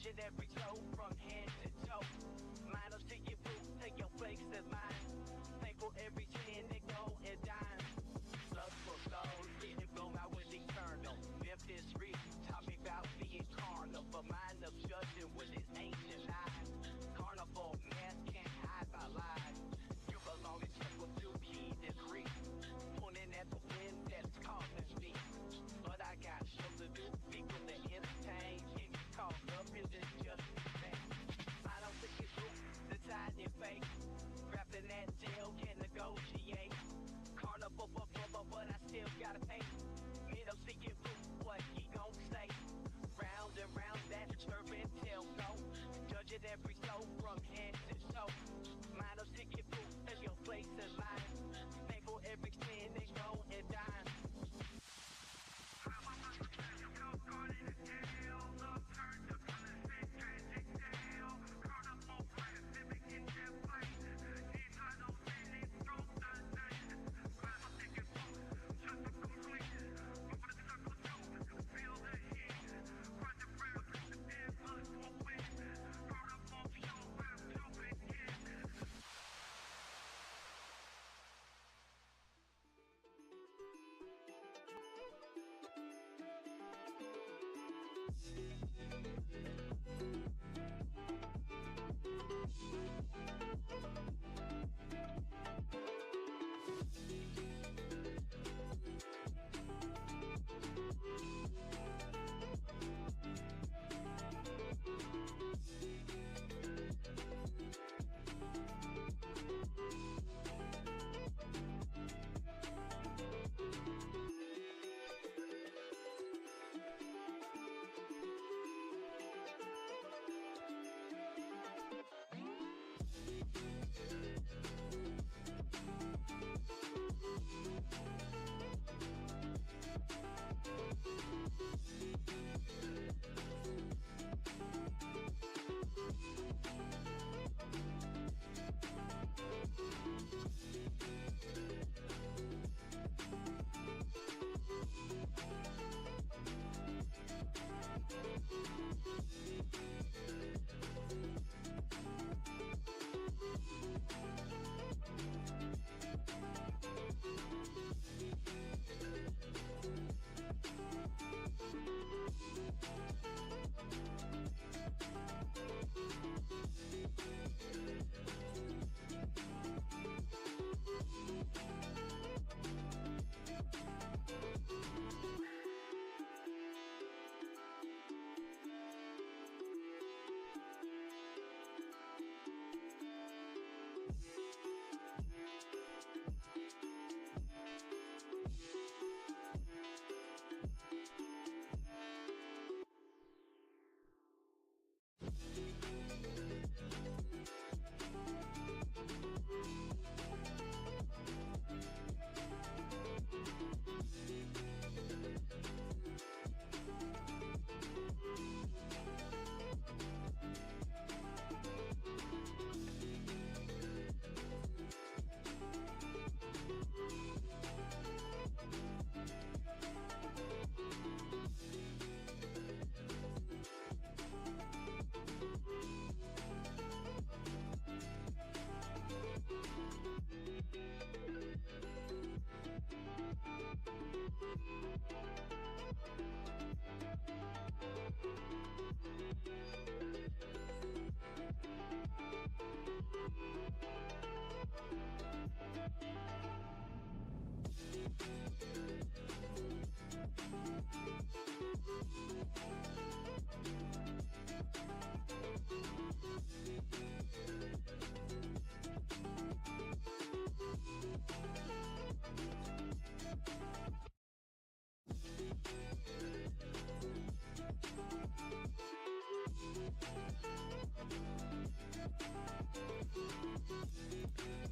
Judging every toe from head to toe. Mine to your boot, take your place as mine. Thankful every chin they go and dime. Love for gold, getting blown out with eternal. Memphis Reef, taught me about being carnal. But mind of judging with his ancient eyes. Carnival, man can't hide my lies. You belong in triple two-key degree. Pointing at the wind that's calling me. But I got show to do, people that entertain. Get me caught up in this just thing. I don't think it's true, deciding fake. Rapping that jail, can negotiate. Carnival, but I still gotta pay. Middle seeking food, what he gon' say? Round and round that turbine tail go. Judging every soul from head to toe. Mind of seeking food, take your place in line. Thankful every sin they go and dine.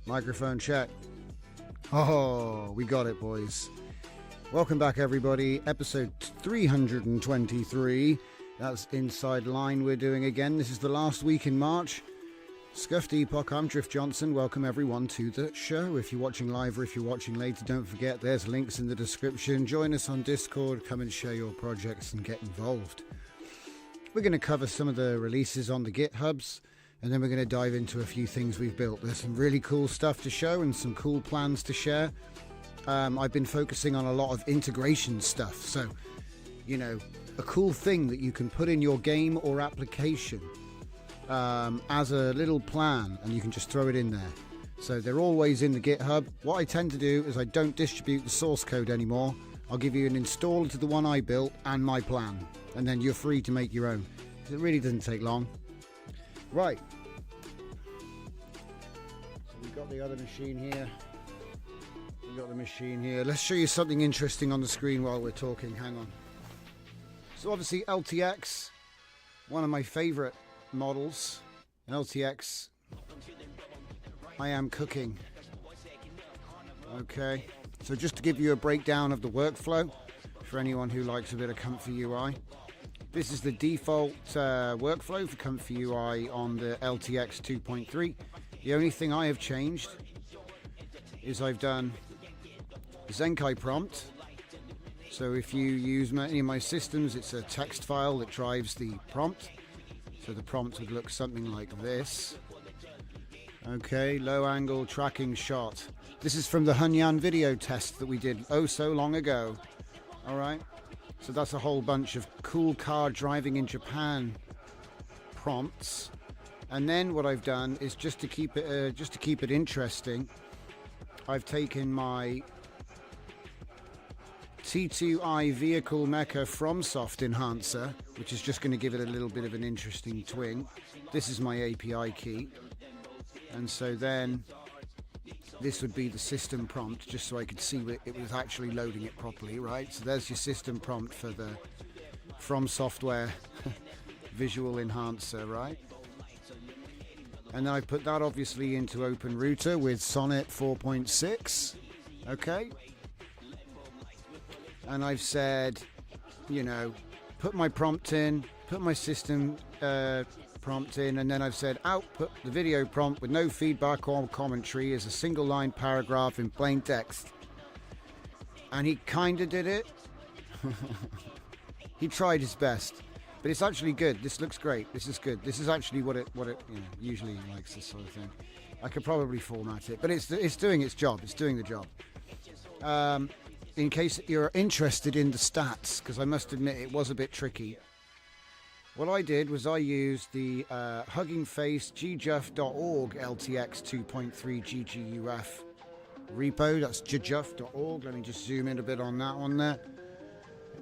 Microphone check. Oh, we got it, boys. Welcome back, everybody. Episode 323. That's Inside Line we're doing again. This is the last week in March. Scuffed Epoch, I'm Drift Johnson. Welcome everyone to the show. If you're watching live or if you're watching later, don't forget there's links in the description. Join us on Discord, come and share your projects and get involved. We're going to cover some of the releases on the GitHubs, and then we're going to dive into a few things we've built. There's some really cool stuff to show and some cool plans to share. I've been focusing on a lot of integration stuff, so you know, a cool thing that you can put in your game or application as a little plan, and you can just throw it in there. So they're always in the GitHub. What I tend to do is I don't distribute the source code anymore. I'll give you an installer to the one I built and my plan, and then you're free to make your own. It really doesn't take long. Right. So we've got the other machine here. We've got the machine here. Let's show you something interesting on the screen while we're talking. Hang on. So obviously LTX, one of my favorite models. LTX, I am cooking. Okay, so just to give you a breakdown of the workflow for anyone who likes a bit of Comfy UI. This is the default workflow for Comfy UI on the LTX2.3. The only thing I have changed is I've done Zenkai prompt. So if you use any of my systems, it's a text file that drives the prompt. So the prompt would look something like this. Okay, low angle tracking shot. This is from the Hunyan video test that we did oh so long ago. All right, so that's a whole bunch of cool car driving in Japan prompts. And then what I've done is just to keep it interesting, I've taken my T2i vehicle mecha FromSoft enhancer, which is just going to give it a little bit of an interesting twing. This is my API key, and so then this would be the system prompt, just so I could see it was actually loading it properly, right? So there's your system prompt for the From Software visual enhancer, right? And then I put that obviously into OpenRouter with Sonnet 4.6, okay? And I've said, you know, put my prompt in, put my system prompt in, and then I've said output the video prompt with no feedback or commentary as a single line paragraph in plain text. And he kind of did it. He tried his best, but it's actually good. This looks great. This is good. This is actually what it you know, usually likes, this sort of thing. I could probably format it, but it's doing its job. It's doing the job. In case you're interested in the stats, because I must admit it was a bit tricky. What I did was I used the Hugging Face gjuff.org LTX2.3 gguf repo. That's gjuff.org. Let me just zoom in a bit on that one there.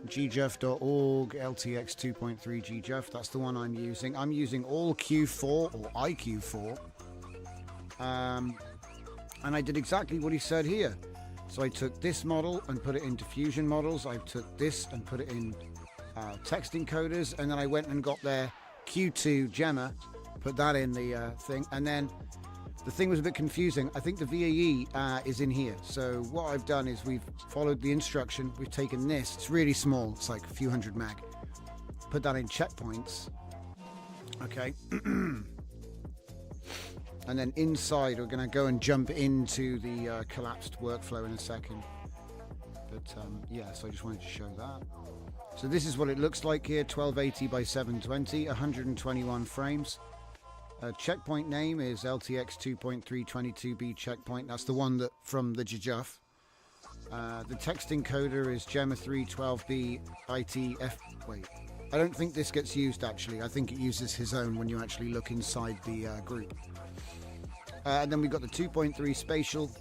gjuff.org LTX2.3 gjuff. That's the one I'm using. I'm using all Q4 or IQ4. And I did exactly what he said here. So I took this model and put it into Fusion models. I took this and put it in text encoders, and then I went and got their Q2 Gemma, put that in the thing, and then the thing was a bit confusing. I think the VAE is in here. So what I've done is we've followed the instruction. We've taken this. It's really small. It's like a few hundred meg. Put that in checkpoints. Okay. And then inside, we're going to go and jump into the collapsed workflow in a second. But yeah, so I just wanted to show that. So this is what it looks like here, 1280 by 720, 121 frames. Checkpoint name is LTX 2.322B checkpoint. That's the one that from the GJUF. The text encoder is Gemma 312B ITF. Wait, I don't think this gets used actually. I think it uses his own when you actually look inside the group. And then we've got the 2.3 spatial,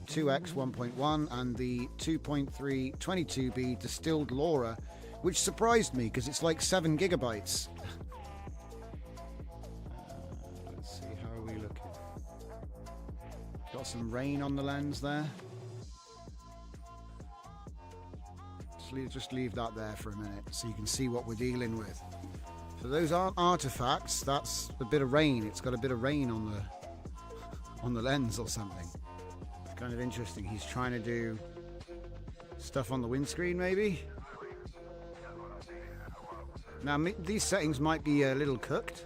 2x 1.1, and the 2.3 22B distilled LoRa, which surprised me because it's like 7 gigabytes. Let's see, how are we looking? Got some rain on the lens there. Just leave that there for a minute so you can see what we're dealing with. So those aren't artifacts, that's a bit of rain. It's got a bit of rain on the lens or something. It's kind of interesting. He's trying to do stuff on the windscreen maybe. Now these settings might be a little cooked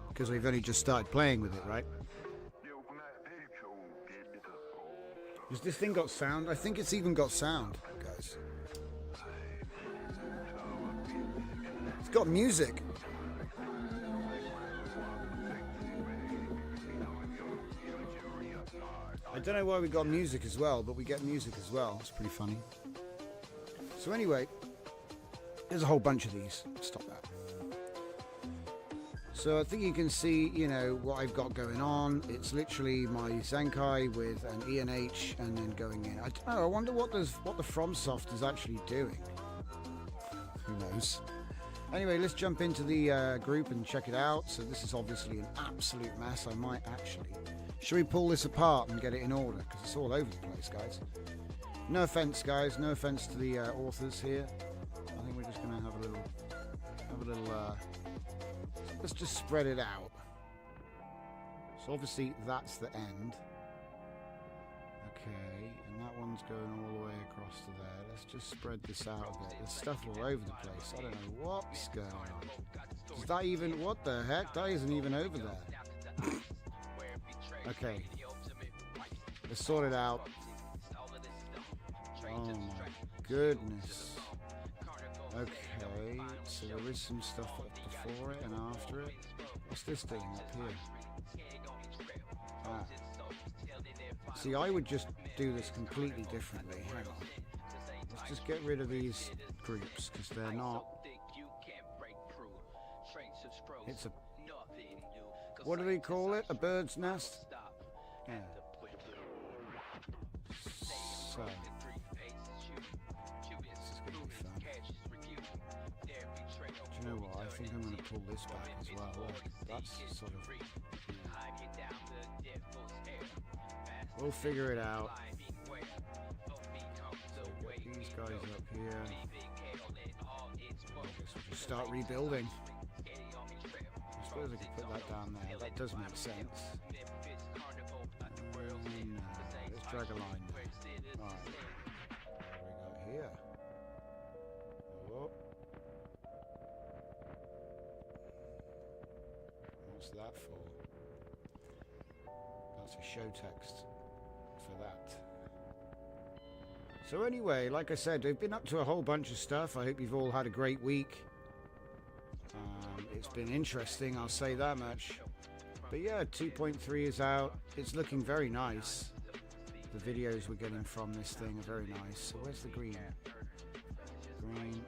because we've only just started playing with it, right? Has this thing got sound? I think it's even got sound, guys. It's got music. I don't know why we got music as well, but we get music as well. It's pretty funny. So anyway, there's a whole bunch of these. Stop that. So I think you can see, you know, what I've got going on. It's literally my Zenkai with an ENH and then going in. I don't know. I wonder what the FromSoft is actually doing. Who knows? Anyway, let's jump into the group and check it out. So this is obviously an absolute mess. I might actually... Should we pull this apart and get it in order? Because it's all over the place, guys. No offense, guys. No offense to the authors here. I think we're just going to have a little... let's just spread it out. So obviously that's the end. Okay, and that one's going all the way across to there. Let's just spread this out a bit. There's stuff all over the place. I don't know what's going on. Is that even... What the heck? That isn't even over there. Okay. Let's sort it out. Oh my goodness. Okay, so there is some stuff up before it and after it. What's this doing up here? Ah. See, I would just do this completely differently. Hang on. Let's just get rid of these groups because they're not... It's a... What do they call it? A bird's nest? Yeah. So... You know what, I think I'm going to pull this back as well. That's sort of... We'll figure it out. So get these guys up here. We'll just start rebuilding. I suppose I could put that down there. That does make sense. Let's drag a line there. Alright. What do we got here? Oh. What's that for? That's a show text for that. So anyway, like I said, I've been up to a whole bunch of stuff. I hope you've all had a great week. It's been interesting, I'll say that much. But yeah, 2.3 is out. It's looking very nice. The videos we're getting from this thing are very nice. So where's the green? Green.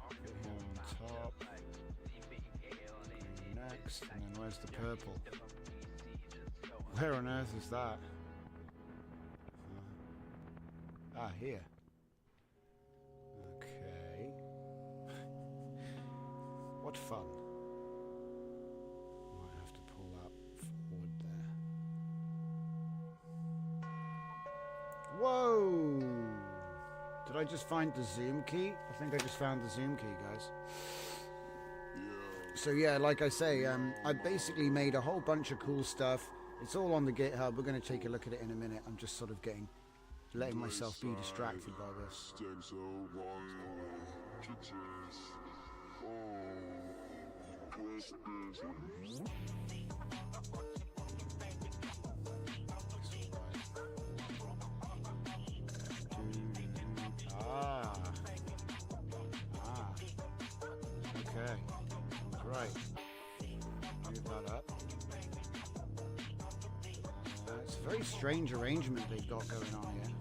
Put here on top. Next, and then where's the purple? Where on earth is that? Here. Okay. What fun. Might have to pull that forward there. Whoa! Did I just find the zoom key? I think I just found the zoom key, guys. So yeah, like I say, I basically made a whole bunch of cool stuff. It's all on the GitHub. We're going to take a look at it in a minute. I'm just sort of letting myself be distracted by this. Okay. Right. Move that up. It's a very strange arrangement they've got going on here.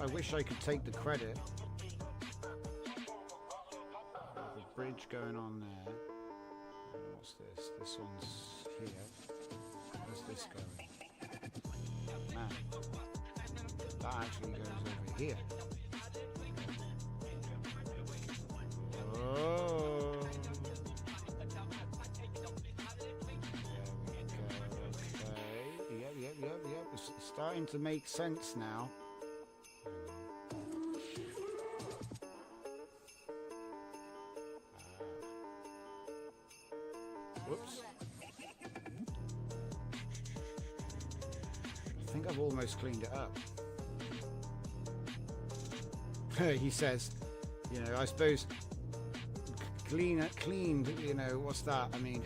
I wish I could take the credit. The bridge going on there. And what's this? This one's here. Where's this going? Man, that actually goes over here. Oh. There we go. Okay. Yep. It's starting to make sense now. Whoops. I think I've almost cleaned it up. He says, you know, I suppose cleaned, you know, what's that? I mean,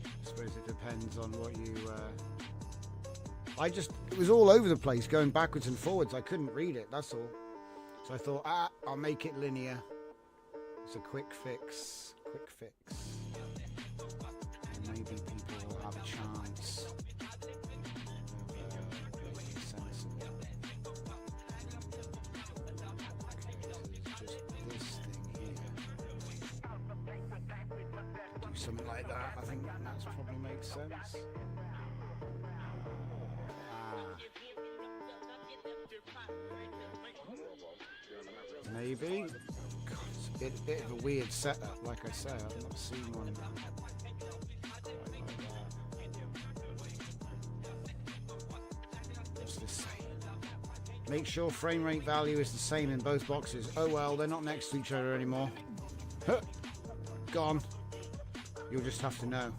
I suppose it depends on what you... it was all over the place, going backwards and forwards. I couldn't read it, that's all. So I thought, I'll make it linear. It's a quick fix. And maybe people will have a chance of making sense of it. Okay, so there's just this thing here. Do something like that. I think that probably makes sense. Maybe. God, it's a bit of a weird setup, like I say. I've not seen one quite like that. What's this say? Make sure frame rate value is the same in both boxes. Oh well, they're not next to each other anymore. Huh. Gone. You'll just have to know.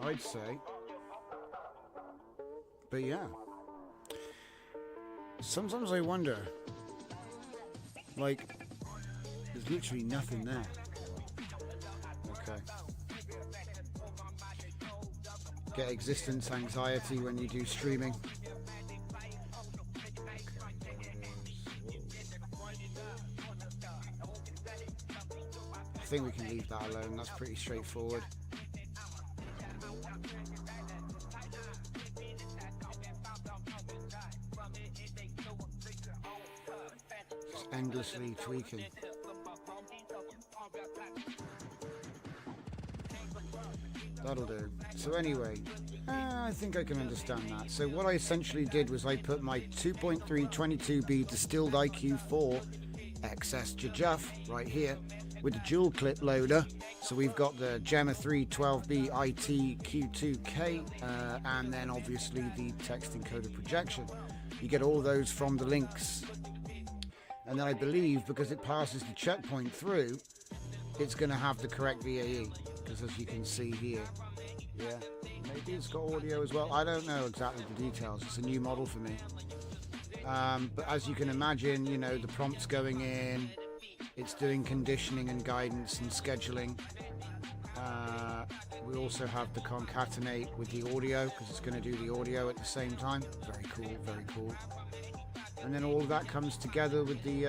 I'd say. But yeah. Sometimes I wonder, like, there's literally nothing there. Okay. Get existence anxiety when you do streaming. I think we can leave that alone. That's pretty straightforward. Just endlessly tweaking. That'll do. So anyway, I think I can understand that. So what I essentially did was I put my 2.3 22B distilled IQ4 XS Jajuf right here with the dual clip loader. So we've got the Gemma 3 12B IT Q2K and then obviously the text encoder projection. You get all those from the links. And then I believe because it passes the checkpoint through, it's going to have the correct VAE. Because as you can see here, yeah, maybe it's got audio as well. I don't know exactly the details. It's a new model for me. But as you can imagine, you know, the prompt's going in. It's doing conditioning and guidance and scheduling. We also have the concatenate with the audio because it's going to do the audio at the same time. Very cool, very cool. And then all of that comes together with the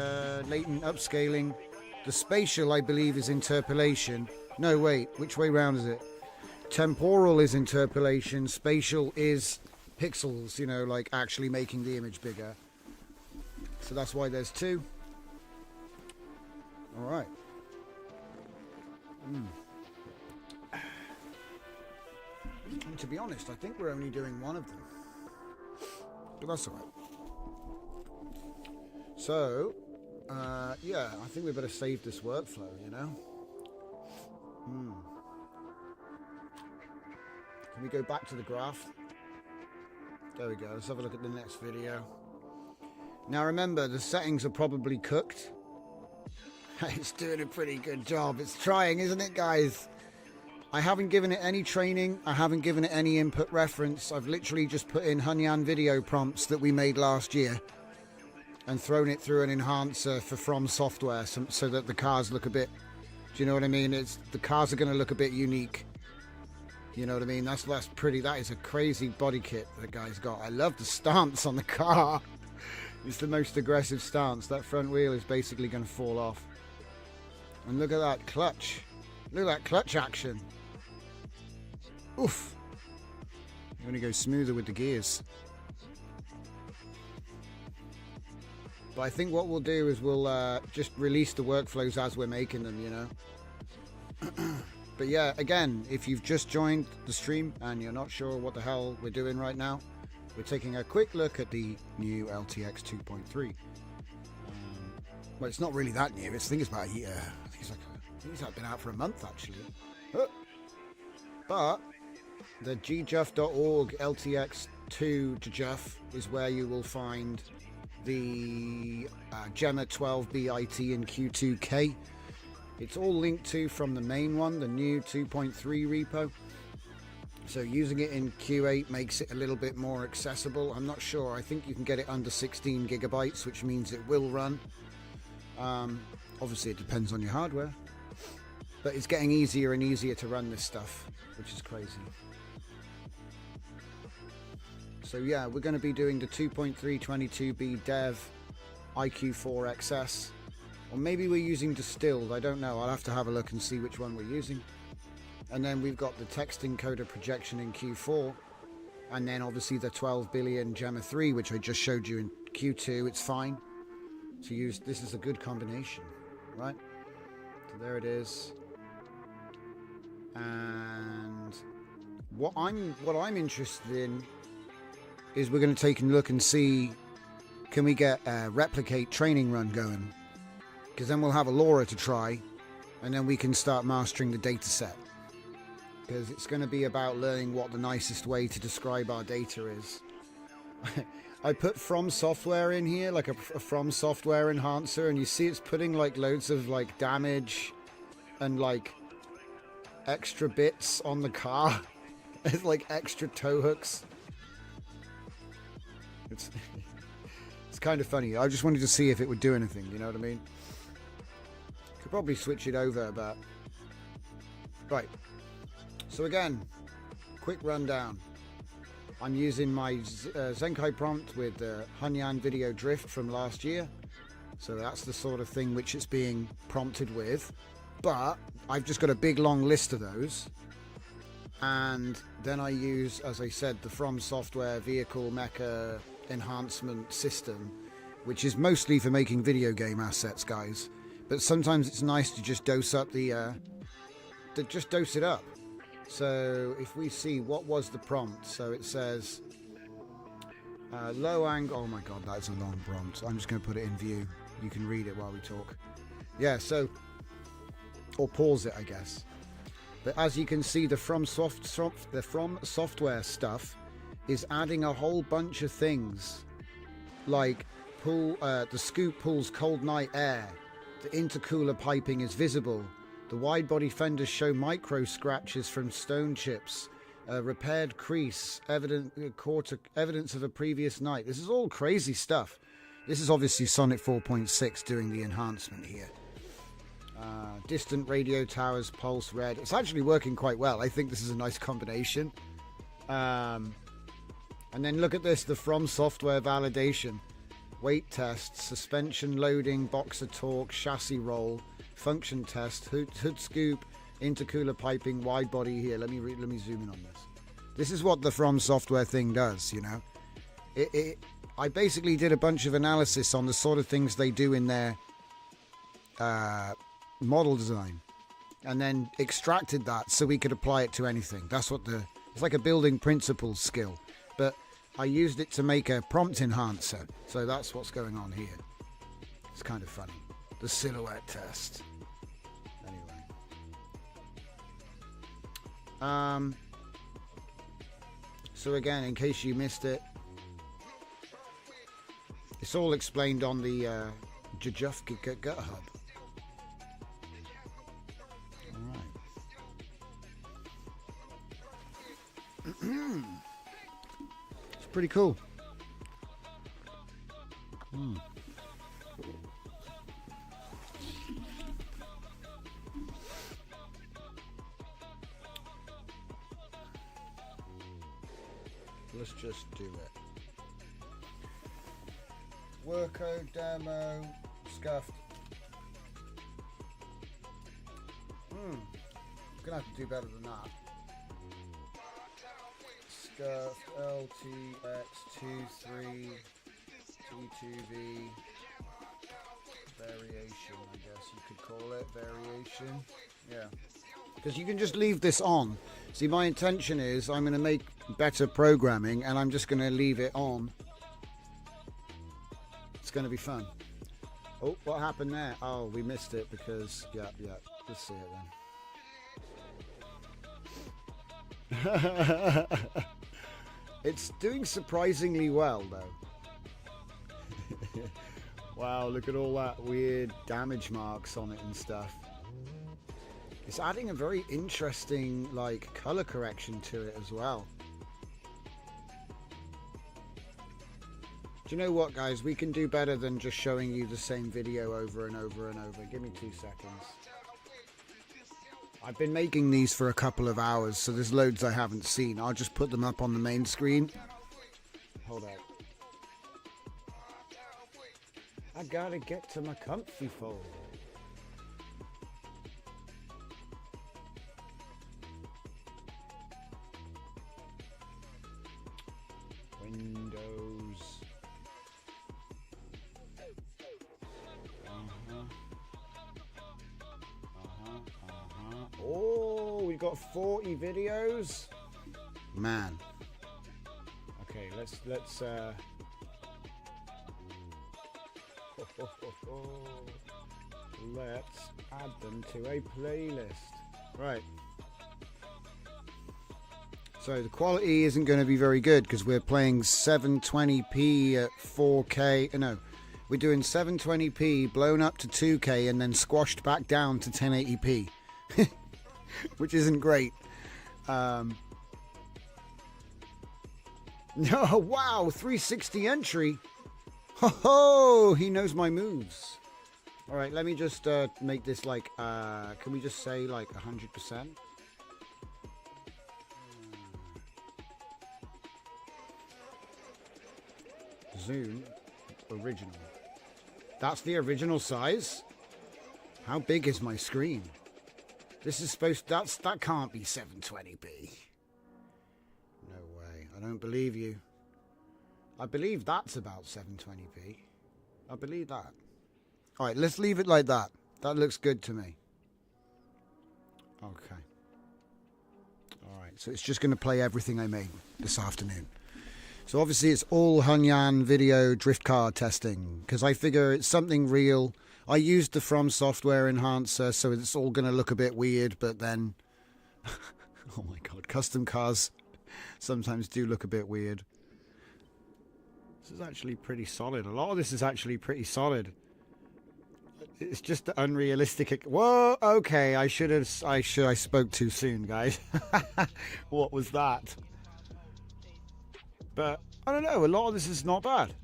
latent upscaling. The spatial, I believe, is interpolation. No, wait, which way round is it? Temporal is interpolation, spatial is pixels, you know, like actually making the image bigger. So that's why there's two. All right. And to be honest, I think we're only doing one of them. But that's all right. So, yeah, I think we better save this workflow, you know? Can we go back to the graph? There we go. Let's have a look at the next video. Now remember, the settings are probably cooked. It's doing a pretty good job. It's trying, isn't it, guys? I haven't given it any training. I haven't given it any input reference. I've literally just put in Hunyan video prompts that we made last year and thrown it through an enhancer for From Software so that the cars look a bit... Do you know what I mean? The cars are going to look a bit unique. You know what I mean? That's pretty. That is a crazy body kit that guy's got. I love the stance on the car. It's the most aggressive stance. That front wheel is basically going to fall off. And look at that clutch. Look at that clutch action. Oof. You're going to go smoother with the gears. But I think what we'll do is we'll just release the workflows as we're making them, you know. But yeah, again, if you've just joined the stream and you're not sure what the hell we're doing right now, we're taking a quick look at the new LTX2.3. Well, it's not really that new. I think it's about a year. I think it's been out for a month, actually. But the gjuf.org LTX2 Jajuf is where you will find the Gemma 12B IT and Q2K. It's all linked to from the main one, the new 2.3 repo. So using it in Q8 makes it a little bit more accessible. I'm not sure. I think you can get it under 16 gigabytes, which means it will run. Obviously, it depends on your hardware. But it's getting easier and easier to run this stuff, which is crazy. So yeah, we're going to be doing the 2.3 22B Dev IQ4 XS. Or maybe we're using distilled, I don't know. I'll have to have a look and see which one we're using. And then we've got the text encoder projection in Q4. And then obviously the 12 billion Gemma 3, which I just showed you in Q2. It's fine to use. This is a good combination, right? So there it is. And what I'm interested in is we're going to take a look and see, can we get a replicate training run going? Because then we'll have a LoRa to try, and then we can start mastering the data set. Because it's going to be about learning what the nicest way to describe our data is. I put From Software in here, like a From Software enhancer, and you see it's putting like loads of like damage and like extra bits on the car. It's like extra tow hooks. It's kind of funny. I just wanted to see if it would do anything, you know what I mean? Could probably switch it over, but right. So again, quick rundown. I'm using my Zenkai prompt with the Hunyan video drift from last year. So that's the sort of thing which it's being prompted with. But I've just got a big long list of those. And then I use, as I said, the From Software vehicle mecha enhancement system, which is mostly for making video game assets, guys. But sometimes it's nice to just dose up just dose it up. So if we see what was the prompt, so it says low angle. Oh my god, that's a long prompt. I'm just going to put it in view. You can read it while we talk. Yeah, so, or pause it, I guess. But as you can see, the From Software stuff is adding a whole bunch of things, like the scoop pulls cold night air, the intercooler piping is visible, the wide body fenders show micro scratches from stone chips, repaired crease, evidence of a previous night. This is all crazy stuff. This is obviously Sonic 4.6 doing the enhancement here. Distant radio towers pulse red. It's actually working quite well. I think this is a nice combination. And then look at this, the From Software validation. Weight test, suspension loading, boxer torque, chassis roll, function test, hood scoop, intercooler piping, wide body here. Let me zoom in on this. This is what the From Software thing does, you know. I basically did a bunch of analysis on the sort of things they do in their model design, and then extracted that so we could apply it to anything. That's what it's like a building principles skill, but I used it to make a prompt enhancer. So that's what's going on here. It's kind of funny. The silhouette test. Anyway. So again, in case you missed it, it's all explained on the Jujufka GitHub. It's pretty cool. Let's just do it. Worko demo scuffed. Gonna have to do better than that. Scuffed LTX2.3 T2B variation, I guess you could call it. Variation. Yeah. Because you can just leave this on. See, my intention is I'm going to make better programming and I'm just going to leave it on. It's going to be fun. Oh, what happened there? Oh, we missed it because, yeah, let's see it then. It's doing surprisingly well, though. Wow, look at all that weird damage marks on it and stuff. It's adding a very interesting, like, color correction to it as well. Do you know what, guys? We can do better than just showing you the same video over and over and over. Give me 2 seconds. I've been making these for a couple of hours, so there's loads I haven't seen. I'll just put them up on the main screen. Hold on. I gotta get to my comfy fold. Windows. Oh, we got 40 videos. Man. Okay, let's let's add them to a playlist. Right. So the quality isn't going to be very good because we're playing 720p at 4K. No, we're doing 720p blown up to 2K and then squashed back down to 1080p, which isn't great. No, wow, 360 entry. Ho ho, he knows my moves. All right, let me just make this like, can we just say like 100%? Zoom, original. That's the original size? How big is my screen? This is supposed, that can't be 720p. No way, I don't believe you. I believe that's about 720p. I believe that. All right, let's leave it like that. That looks good to me. Okay. All right, so it's just going to play everything I made this afternoon. So obviously it's all Hunyan video drift car testing because I figure it's something real. I used the From Software enhancer, so it's all going to look a bit weird, but then... oh my god, custom cars sometimes do look a bit weird. This is actually pretty solid. A lot of this is actually pretty solid. It's just the unrealistic... Whoa, okay, I spoke too soon, guys. What was that? But, I don't know, a lot of this is not bad.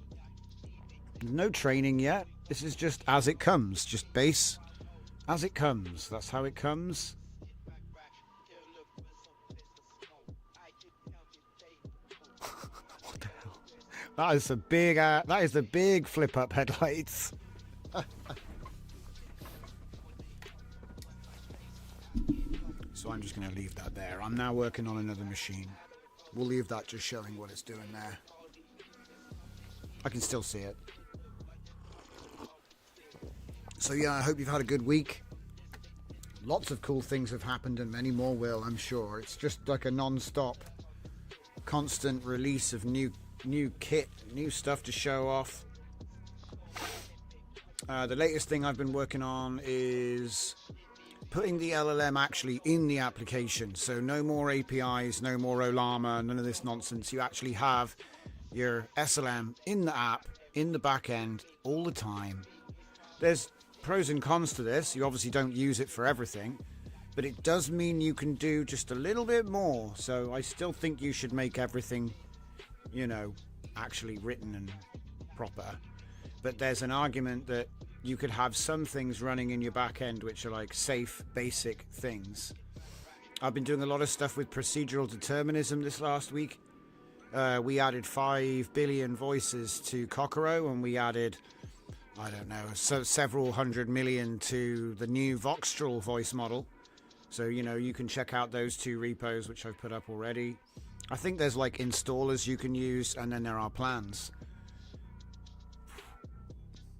No training yet. This is just as it comes. Just bass as it comes. That's how it comes. What the hell? That is a big flip up headlights. So I'm just going to leave that there. I'm now working on another machine. We'll leave that just showing what it's doing there. I can still see it. So yeah, I hope you've had a good week. Lots of cool things have happened and many more will, I'm sure. It's just like a non-stop, constant release of new kit, new stuff to show off. The latest thing I've been working on is putting the LLM actually in the application. So no more APIs, no more Olama, none of this nonsense. You actually have your SLM in the app, in the back end, all the time. There's pros and cons to this. You obviously don't use it for everything, but it does mean you can do just a little bit more. So I still think you should make everything, you know, actually written and proper. But there's an argument that you could have some things running in your back end which are like safe, basic things. I've been doing a lot of stuff with procedural determinism this last week. We added 5 billion voices to Kokoro, and we added, I don't know, several hundred million to the new Voxtral voice model. So, you know, you can check out those 2 repos, which I've put up already. I think there's like installers you can use, and then there are plans.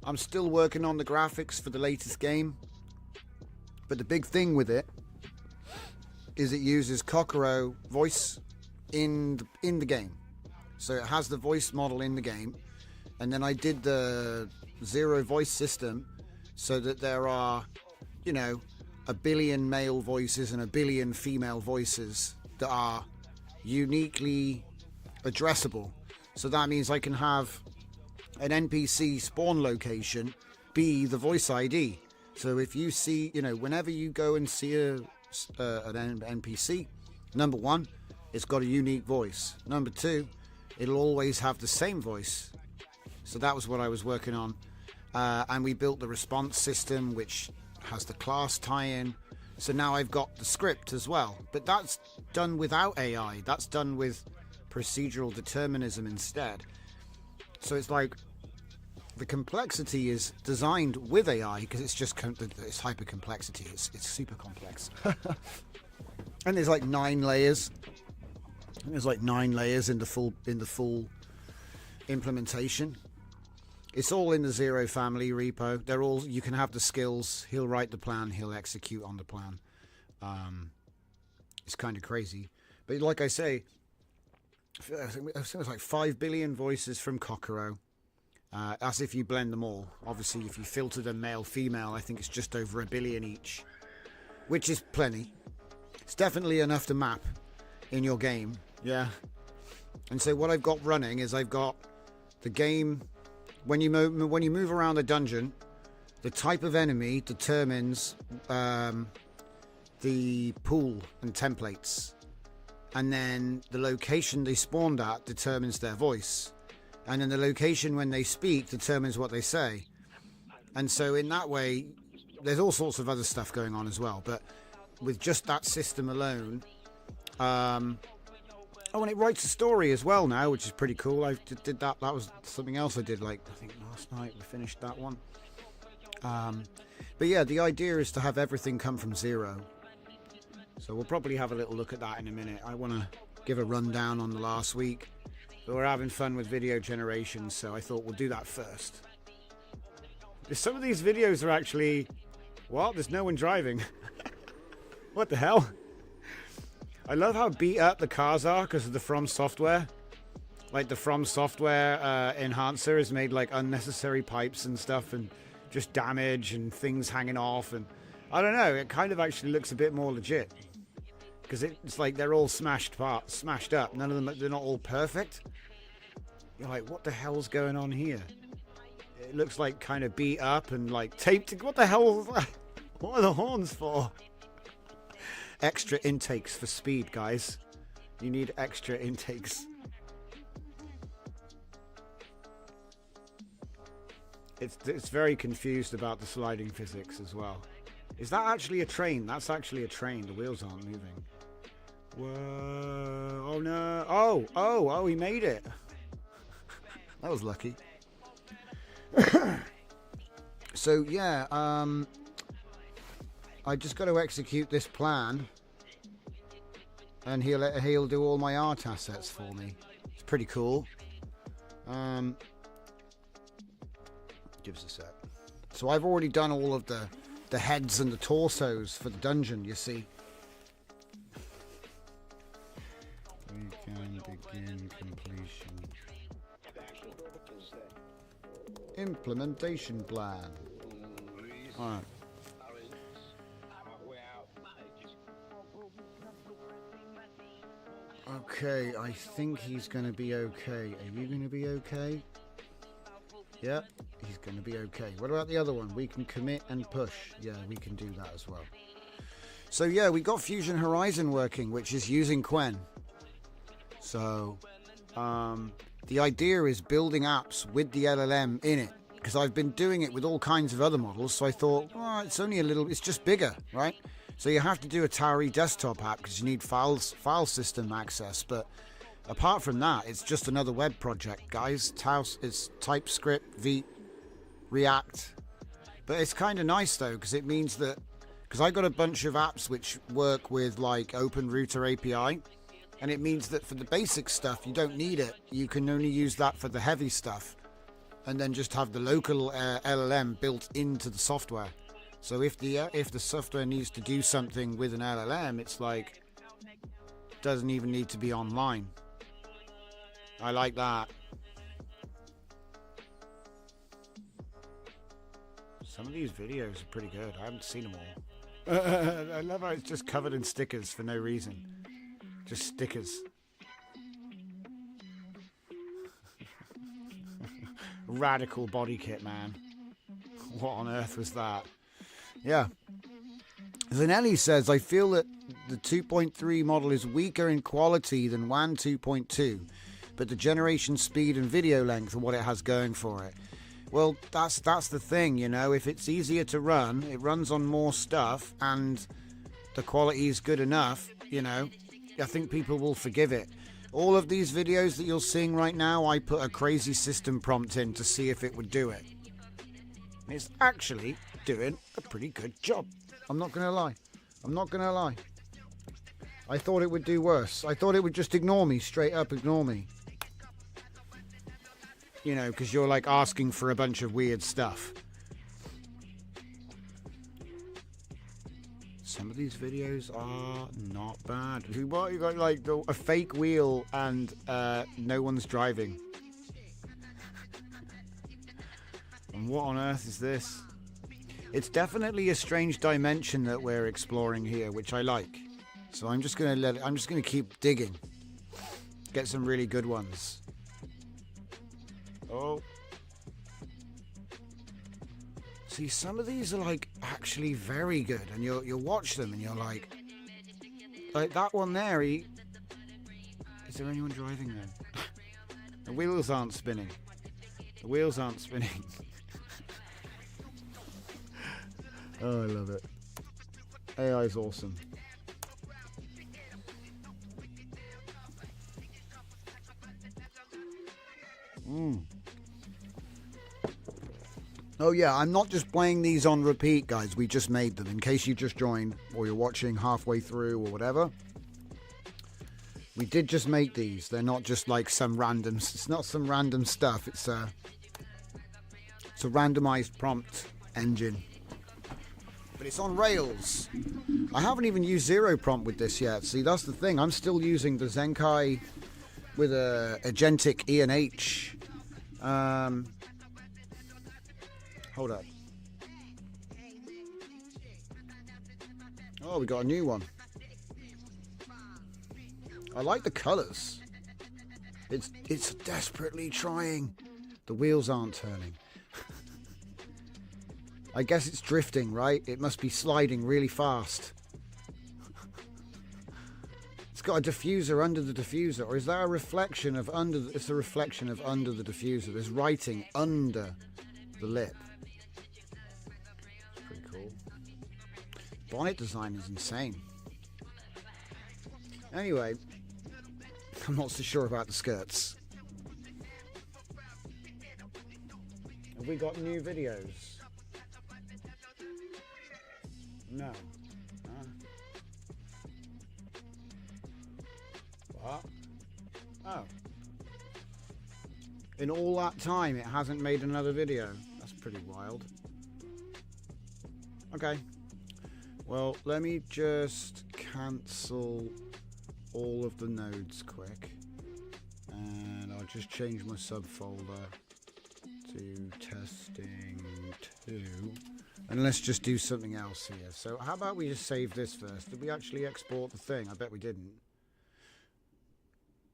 I'm still working on the graphics for the latest game, but the big thing with it is it uses Kokoro voice in the game. So it has the voice model in the game, and then I did the zero voice system so that there are, you know, 1 billion male voices and 1 billion female voices that are uniquely addressable. So that means I can have an NPC spawn location be the voice ID, So if you see, whenever you go and see an NPC, number one, it's got a unique voice. Number two, it'll always have the same voice. So that was what I was working on. And we built the response system, which has the class tie-in. So now I've got the script as well. But that's done without AI. That's done with procedural determinism instead. So it's like the complexity is designed with AI because it's just it's hyper complexity. It's super complex. And there's like 9 layers. There's like 9 layers in the full implementation. It's all in the Zero family repo. They're all, you can have the skills. He'll write the plan. He'll execute on the plan. It's kind of crazy. But like I say, I think it was like 5 billion voices from Kokoro. As if you blend them all. Obviously, if you filter them male, female, I think it's just over 1 billion each. Which is plenty. It's definitely enough to map in your game. Yeah. And so what I've got running is I've got the game. When you move around the dungeon, the type of enemy determines the pool and templates, and then the location they spawned at determines their voice, and then the location when they speak determines what they say. And so in that way, there's all sorts of other stuff going on as well. But with just that system alone, and it writes a story as well now, which is pretty cool. I did that. That was something else I did, like, I think last night we finished that one. But yeah, the idea is to have everything come from zero. So we'll probably have a little look at that in a minute. I want to give a rundown on the last week. But we're having fun with video generation, so I thought we'll do that first. Some of these videos are actually... What? There's no one driving. What the hell? I love how beat up the cars are because of the From Software. Like the From Software enhancer has made like unnecessary pipes and stuff and just damage and things hanging off. And I don't know, it kind of actually looks a bit more legit. Because it's like they're all smashed up. None of them, they're not all perfect. You're like, what the hell's going on here? It looks like kind of beat up and like taped. What the hell? What are the horns for? Extra intakes for speed, guys. You need extra intakes. It's very confused about the sliding physics as well. Is that actually a train? That's actually a train. The wheels aren't moving. Whoa. Oh no. Oh, he made it. That was lucky. So yeah, I just got to execute this plan, and he'll do all my art assets for me. It's pretty cool. Give us a sec. So I've already done all of the heads and the torsos for the dungeon, you see. We can begin completion. Implementation plan. Alright. Okay, I think he's going to be okay. Are you going to be okay? Yep, he's going to be okay. What about the other one? We can commit and push. Yeah, we can do that as well. So yeah, we got Fusion Horizon working, which is using Quen. So the idea is building apps with the LLM in it, because I've been doing it with all kinds of other models. So I thought, oh, it's just bigger, right? So you have to do a Tauri desktop app because you need file system access. But apart from that, it's just another web project, guys. It's TypeScript, Vite, React. But it's kind of nice though, because it means that, because I got a bunch of apps which work with like OpenRouter API, and it means that for the basic stuff you don't need it. You can only use that for the heavy stuff, and then just have the local LLM built into the software. So if the software needs to do something with an LLM, it's like doesn't even need to be online. I like that. Some of these videos are pretty good. I haven't seen them all. I love how it's just covered in stickers for no reason. Just stickers. Radical body kit, man. What on earth was that? Yeah. Zanelli says, I feel that the 2.3 model is weaker in quality than WAN 2.2, but the generation speed and video length are what it has going for it. Well, that's the thing, you know. If it's easier to run, it runs on more stuff, and the quality is good enough, you know, I think people will forgive it. All of these videos that you're seeing right now, I put a crazy system prompt in to see if it would do it. And it's actually doing a pretty good job. I'm not going to lie. I'm not going to lie. I thought it would do worse. I thought it would just ignore me, straight up ignore me. You know, because you're like asking for a bunch of weird stuff. Some of these videos are not bad. What, you got like a fake wheel and no one's driving. And what on earth is this? It's definitely a strange dimension that we're exploring here, which I like. So I'm just gonna keep digging. Get some really good ones. Oh. See, some of these are like actually very good, and you'll watch them and you're like that one there. Is there anyone driving there? The wheels aren't spinning. The wheels aren't spinning. Oh, I love it. AI is awesome. Oh yeah, I'm not just playing these on repeat, guys. We just made them. In case you just joined or you're watching halfway through or whatever. We did just make these. They're not just like some random... It's not some random stuff. It's a randomized prompt engine. But it's on Rails. I haven't even used Zero Prompt with this yet. See, that's the thing. I'm still using the Zenkai with a Agentic E&H. Hold up. Oh, we got a new one. I like the colours. It's desperately trying. The wheels aren't turning. I guess it's drifting, right? It must be sliding really fast. It's got a diffuser under the diffuser, or is that a reflection of under? It's a reflection of under the diffuser. There's writing under the lip. It's pretty cool. Bonnet design is insane. Anyway, I'm not so sure about the skirts. Have we got new videos? No. What? Oh. In all that time, it hasn't made another video. That's pretty wild. Okay. Well, let me just cancel all of the nodes quick. And I'll just change my subfolder to testing 2. And let's just do something else here. So how about we just save this first? Did we actually export the thing? I bet we didn't.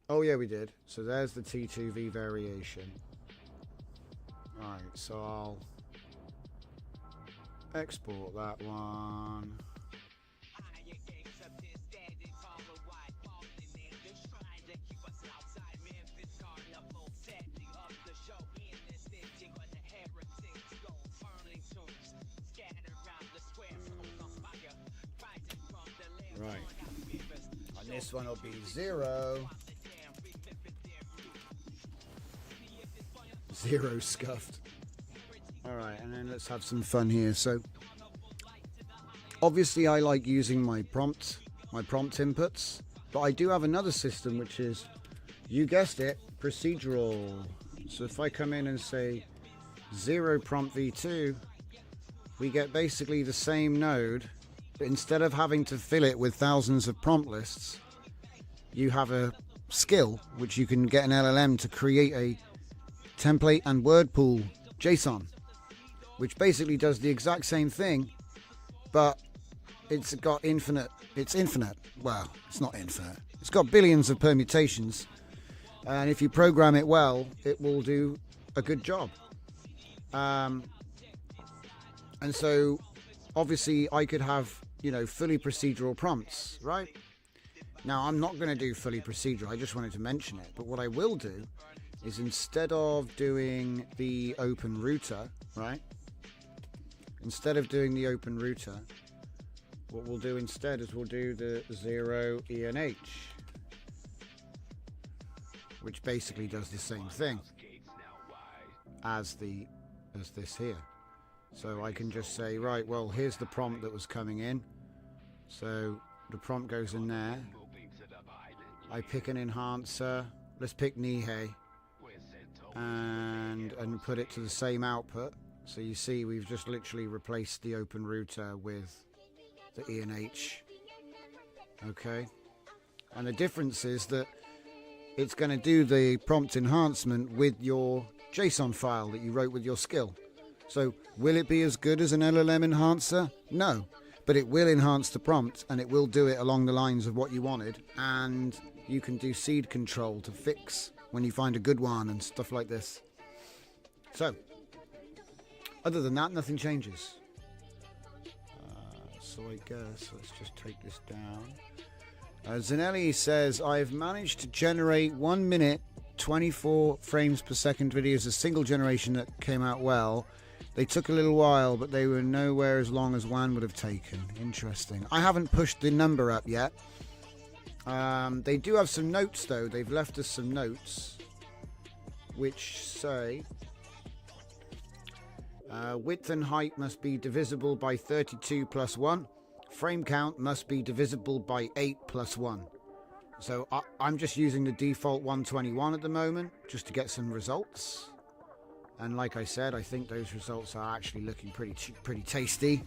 Oh yeah, we did. So there's the T2V variation. Alright, so I'll export that one. Right. And this one will be 0. 0 scuffed. Alright, and then let's have some fun here. So obviously I like using my prompt inputs, but I do have another system which is, you guessed it, procedural. So if I come in and say 0 prompt v2, we get basically the same node, but instead of having to fill it with thousands of prompt lists, you have a skill which you can get an LLM to create a template and word pool JSON, which basically does the exact same thing, but it's got infinite. Well, it's not infinite. It's got billions of permutations, and if you program it well, it will do a good job. And so obviously I could have, you know, fully procedural prompts, right? Now, I'm not going to do fully procedural. I just wanted to mention it. But what I will do is, instead of doing the open router, right? Instead of doing the open router, what we'll do instead is we'll do the 0 ENH, which basically does the same thing as this here. So I can just say, right, well, here's the prompt that was coming in. So the prompt goes in there. I pick an enhancer. Let's pick Nihei. And put it to the same output. So you see we've just literally replaced the open router with the ENH. Okay. And the difference is that it's going to do the prompt enhancement with your JSON file that you wrote with your skill. So will it be as good as an LLM enhancer? No. But it will enhance the prompt, and it will do it along the lines of what you wanted. And you can do seed control to fix when you find a good one and stuff like this. So, other than that, nothing changes. So I guess let's just take this down. Zanelli says, I've managed to generate 1 minute 24 frames per second videos, a single generation that came out well. They took a little while, but they were nowhere as long as one would have taken. Interesting. I haven't pushed the number up yet. They do have some notes, though. They've left us some notes, which say width and height must be divisible by 32 plus 1. Frame count must be divisible by 8 plus 1. So I'm just using the default 121 at the moment, just to get some results. And like I said, I think those results are actually looking pretty tasty.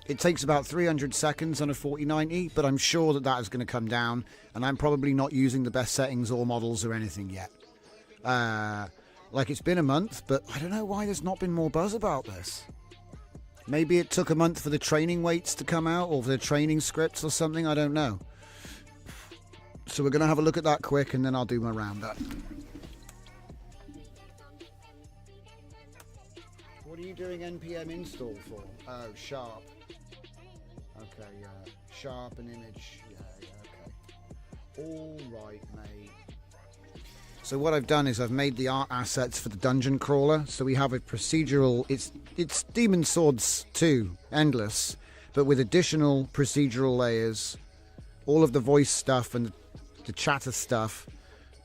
It takes about 300 seconds on a 4090, but I'm sure that is going to come down, and I'm probably not using the best settings or models or anything yet. Like, it's been a month, but I don't know why there's not been more buzz about this. Maybe it took a month for the training weights to come out, or for the training scripts or something, I don't know. So we're going to have a look at that quick, and then I'll do my roundup. What are you doing npm install for? Oh, sharp. Okay, yeah. Sharp and image. Yeah, okay. All right, mate. So what I've done is I've made the art assets for the dungeon crawler. So we have a procedural. It's Demon Swords 2, Endless, but with additional procedural layers, all of the voice stuff and the chatter stuff,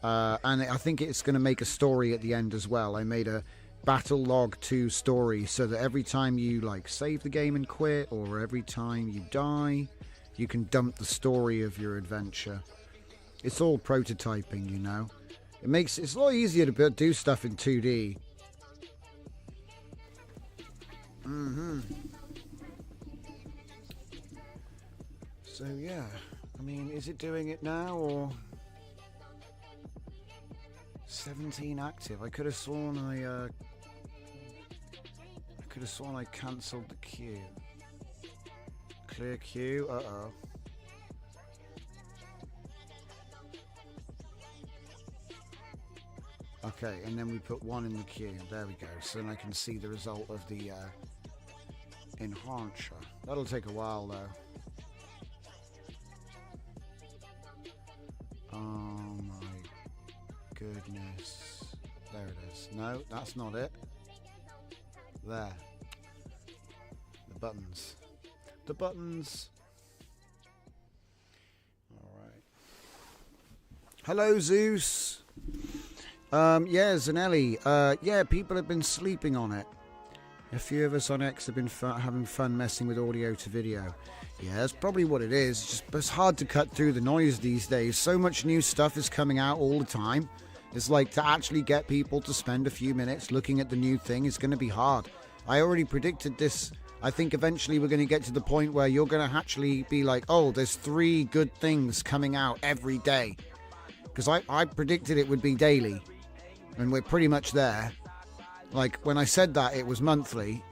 and I think it's going to make a story at the end as well. I made a Battle Log 2 story, so that every time you like save the game and quit, or every time you die, you can dump the story of your adventure. It's all prototyping, you know. It's a lot easier to do stuff in 2D. So yeah, I mean, is it doing it now, or 17 active? I could have sworn I cancelled the queue. Clear queue. Uh-oh. Okay, and then we put 1 in the queue. There we go. So then I can see the result of the enhancer. That'll take a while, though. Oh my goodness. There it is. No, that's not it. There. The buttons. The buttons. Alright. Hello, Zeus. Yeah, Zanelli. Yeah, people have been sleeping on it. A few of us on X have been having fun messing with audio to video. Yeah, that's probably what it is. It's hard to cut through the noise these days. So much new stuff is coming out all the time. It's like, to actually get people to spend a few minutes looking at the new thing is going to be hard. I already predicted this. I think eventually we're going to get to the point where you're going to actually be like, oh, there's 3 good things coming out every day. Because I predicted it would be daily. And we're pretty much there. Like, when I said that, it was monthly.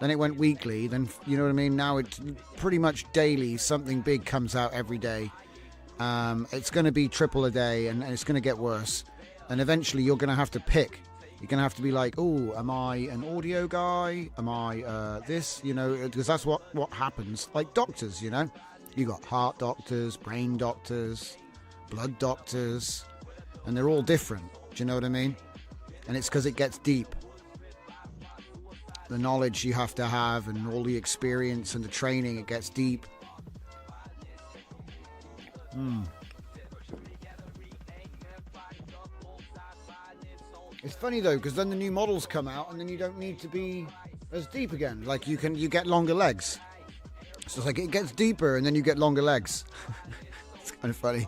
Then it went weekly. Then, you know what I mean? Now it's pretty much daily. Something big comes out every day. It's going to be triple a day, and it's going to get worse. And eventually you're going to have to pick. You're going to have to be like, oh, am I an audio guy? Am I this? You know, because that's what happens. Like doctors, you know. You got heart doctors, brain doctors, blood doctors, and they're all different. Do you know what I mean? And it's because it gets deep. The knowledge you have to have and all the experience and the training, it gets deep. It's funny though, because then the new models come out and then you don't need to be as deep again. Like you get longer legs. So it's like it gets deeper and then you get longer legs. It's kind of funny.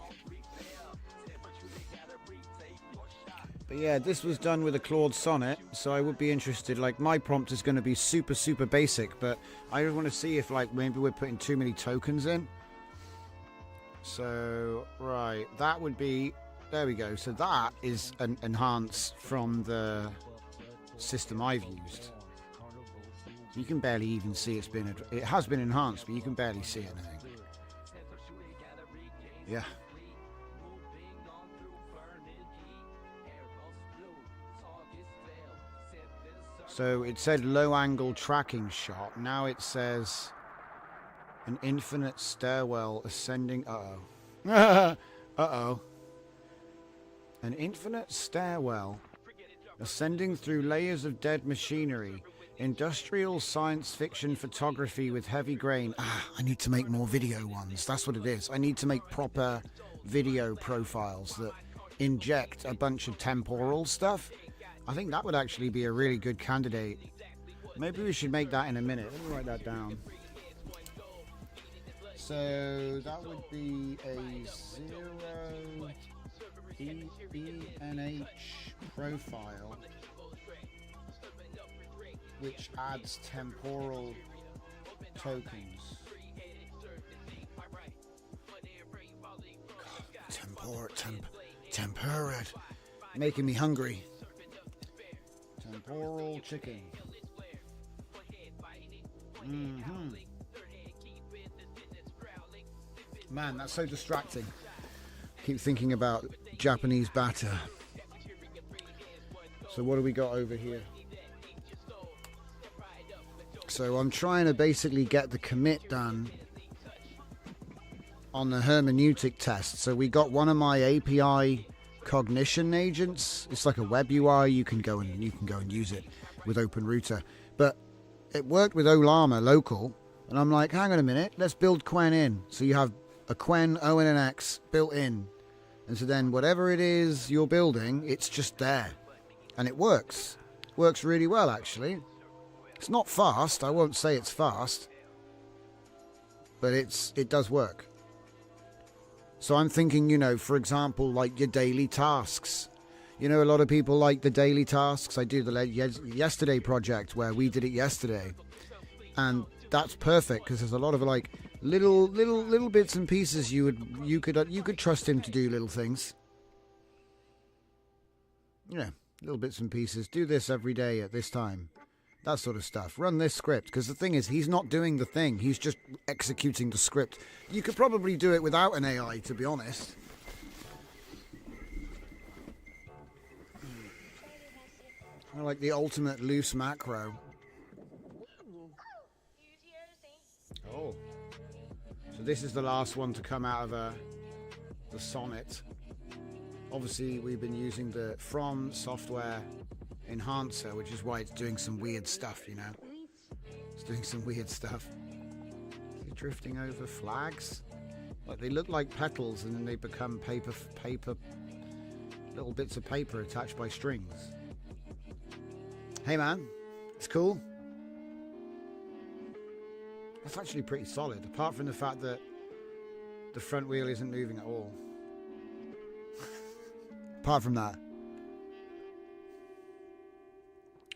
But yeah, this was done with a Claude Sonnet, so I would be interested. Like my prompt is going to be super, super basic, but I want to see if like maybe we're putting too many tokens in. So, right, that would be, there we go. So that is an enhance from the system I've used. You can barely even see it has been enhanced, but you can barely see anything. Yeah. So it said low angle tracking shot. Now it says an infinite stairwell ascending. Uh-oh. An infinite stairwell ascending through layers of dead machinery. Industrial science fiction photography with heavy grain. I need to make more video ones. That's what it is. I need to make proper video profiles that inject a bunch of temporal stuff. I think that would actually be a really good candidate. Maybe we should make that in a minute. Let me write that down. So that would be a 0 ENH profile, which adds temporal tokens. Temperate. Making me hungry. Temporal chicken. Man, that's so distracting. Keep thinking about Japanese batter. So what do we got over here? So I'm trying to basically get the commit done on the hermeneutic test. So we got one of my API cognition agents. It's like a web UI. You can go and use it with OpenRouter. But it worked with Olama local, and I'm like, hang on a minute, let's build Quen in. So you have a Quen ONNX built in, and so then whatever it is you're building, it's just there, and it works really well actually. It's not fast, I won't say it's fast, but it does work. So I'm thinking, you know, for example, like your daily tasks. You know, a lot of people like the daily tasks. I do the yesterday project where we did it yesterday, and that's perfect because there's a lot of like little bits and pieces you could trust him to do little things. Yeah, little bits and pieces. Do this every day at this time. That sort of stuff. Run this script, because the thing is, he's not doing the thing. He's just executing the script. You could probably do it without an AI, to be honest. I like the ultimate loose macro. Oh. So this is the last one to come out of the Sonnet. Obviously, we've been using the From software enhancer, which is why it's doing some weird stuff, you know. It's doing some weird stuff. Is it drifting over flags? Like they look like petals and then they become paper, little bits of paper attached by strings. Hey man, it's cool. That's actually pretty solid, apart from the fact that the front wheel isn't moving at all. Apart from that.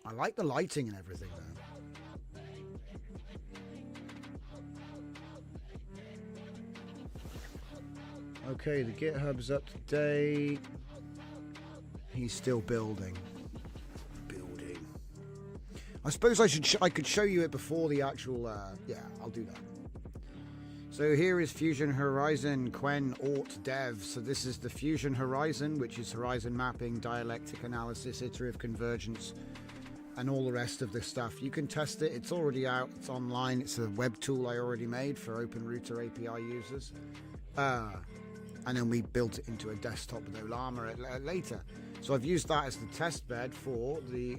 I like the lighting and everything though. Okay, the GitHub's up to date. He's still building. I suppose I could show you it before the actual, yeah, I'll do that. So here is Fusion Horizon Quen Aut Dev. So this is the Fusion Horizon, which is horizon mapping, dialectic analysis, iterative convergence, and all the rest of this stuff. You can test it. It's already out. It's online. It's a web tool I already made for OpenRouter API users. And then we built it into a desktop with Olama later. So I've used that as the test bed for the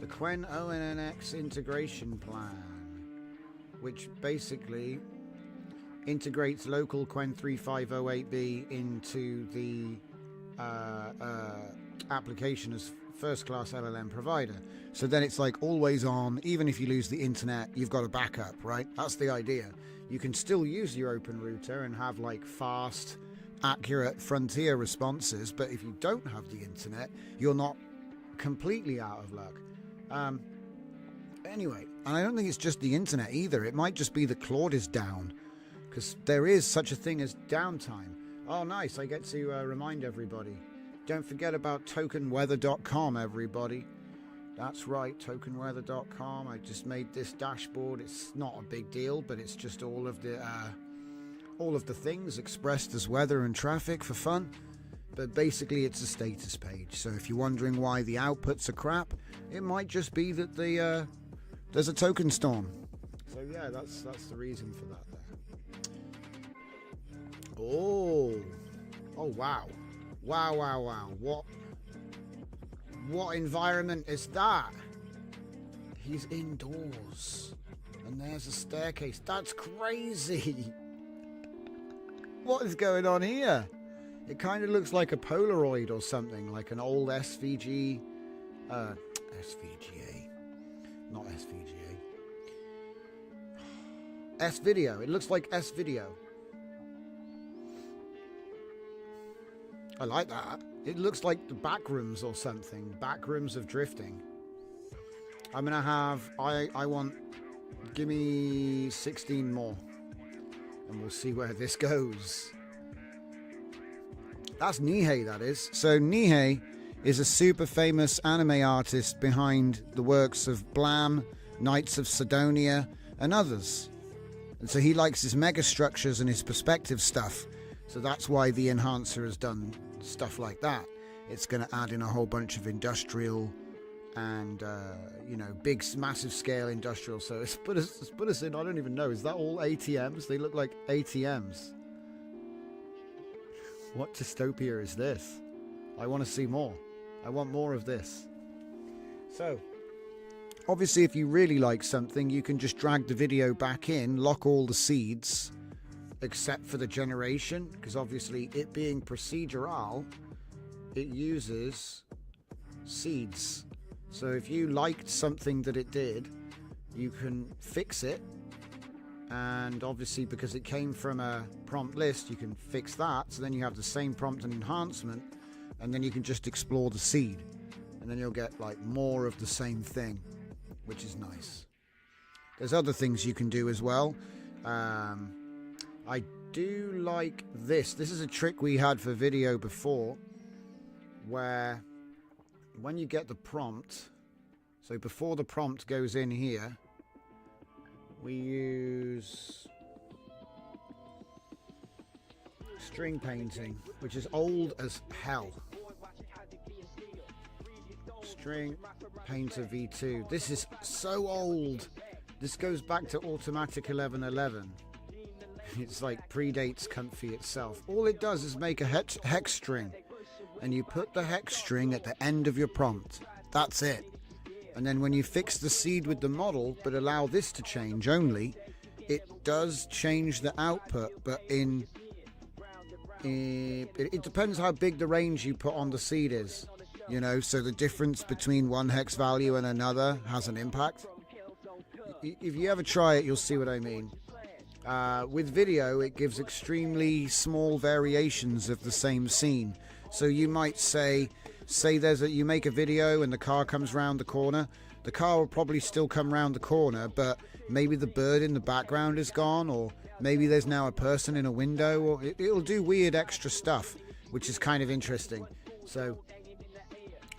the Quen ONNX integration plan, which basically integrates local Quen 3508B into the application as first-class LLM provider. So then it's like always on. Even if you lose the internet, you've got a backup, right? That's the idea. You can still use your OpenRouter and have like fast, accurate frontier responses, but if you don't have the internet, you're not completely out of luck. Anyway, and I don't think it's just the internet either. It might just be the Claude is down, because there is such a thing as downtime. Oh, nice. I get to remind everybody. Don't forget about tokenweather.com, everybody. That's right, tokenweather.com. I just made this dashboard. It's not a big deal, but it's just all of the things expressed as weather and traffic for fun. But basically, it's a status page. So if you're wondering why the outputs are crap, it might just be that there's a token storm. So yeah, that's the reason for that there. Oh wow. Wow. What environment is that? He's indoors. And there's a staircase. That's crazy. What is going on here? It kind of looks like a Polaroid or something, like an old SVG. SVGA. Not SVGA. S-Video. It looks like S-Video. I like that. It looks like the backrooms or something. Backrooms of drifting. I'm gonna have. I want. Give me 16 more, and we'll see where this goes. That's Nihei, that is. So Nihei is a super famous anime artist behind the works of Blam, Knights of Sidonia, and others. And so he likes his megastructures and his perspective stuff. So that's why the enhancer has done stuff like that. It's going to add in a whole bunch of industrial and, big, massive scale industrial. So it's put us in, I don't even know. Is that all ATMs? They look like ATMs. What dystopia is this? I want to see more. I want more of this. So, obviously, if you really like something, you can just drag the video back in, lock all the seeds, except for the generation, because obviously it being procedural, it uses seeds. So if you liked something that it did, you can fix it. And obviously, because it came from a prompt list, you can fix that. So then you have the same prompt and enhancement, and then you can just explore the seed. And then you'll get like more of the same thing, which is nice. There's other things you can do as well. I do like this. This is a trick we had for video before, where when you get the prompt, so before the prompt goes in here, we use string painting, which is old as hell. String Painter V2. This is so old. This goes back to Automatic 1111. It's like predates Comfy itself. All it does is make a hex string, and you put the hex string at the end of your prompt. That's it. And then when you fix the seed with the model, but allow this to change only, it does change the output, but it depends how big the range you put on the seed is. You know, so the difference between one hex value and another has an impact. If you ever try it, you'll see what I mean. With video, it gives extremely small variations of the same scene. So you might say you make a video and the car comes round the corner. The car will probably still come round the corner, but maybe the bird in the background is gone, or maybe there's now a person in a window, or it'll do weird extra stuff, which is kind of interesting. So,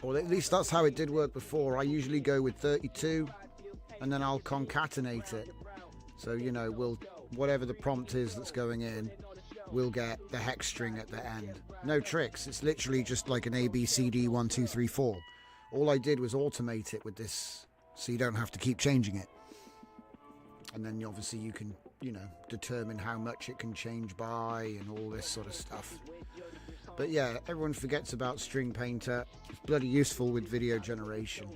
or at least that's how it did work before. I usually go with 32, and then I'll concatenate it. So, you know, whatever the prompt is that's going in, we'll get the hex string at the end. No tricks. It's literally just like an A, B, C, D, 1, 2, 3, 4. All I did was automate it with this, so you don't have to keep changing it. And then obviously you can, you know, determine how much it can change by and all this sort of stuff. But yeah, everyone forgets about String Painter. It's bloody useful with video generation.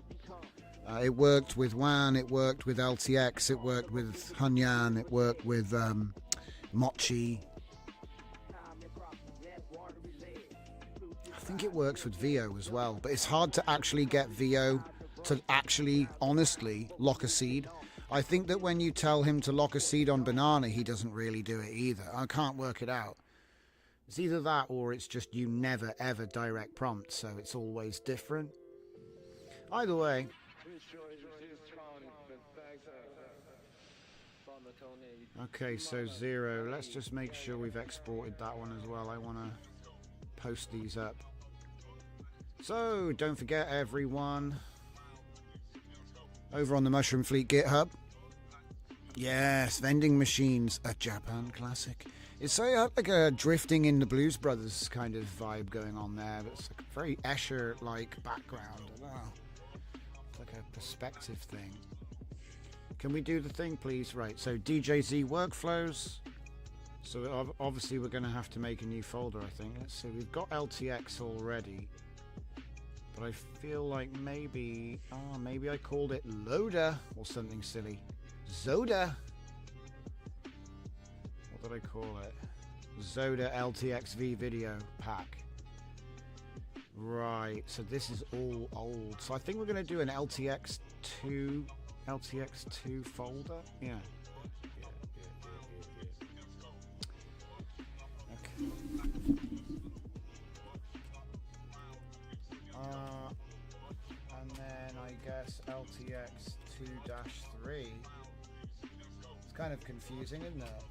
It worked with WAN, it worked with LTX, it worked with Hunyan, it worked with Mochi. I think it works with VO as well, but it's hard to actually get VO to actually, honestly, lock a seed. I think that when you tell him to lock a seed on banana, he doesn't really do it either. I can't work it out. It's either that or it's just you never ever direct prompt, so it's always different. Either way. Okay, so 0. Let's just make sure we've exported that one as well. I want to post these up. So, don't forget everyone, over on the Mushroom Fleet GitHub. Yes, vending machines, a Japan classic. It's like a Drifting in the Blues Brothers kind of vibe going on there. It's like a very Escher-like background. I don't know. It's like a perspective thing. Can we do the thing, please? Right, so DJZ workflows. So obviously we're going to have to make a new folder, I think. Let's see, we've got LTX already. But I feel like maybe I called it Loader or something silly. Zoda. What did I call it? Zoda LTXV video pack. Right, so this is all old. So I think we're going to do an LTX2 folder. Yeah. Okay. And then I guess LTX2.3. It's kind of confusing, isn't it?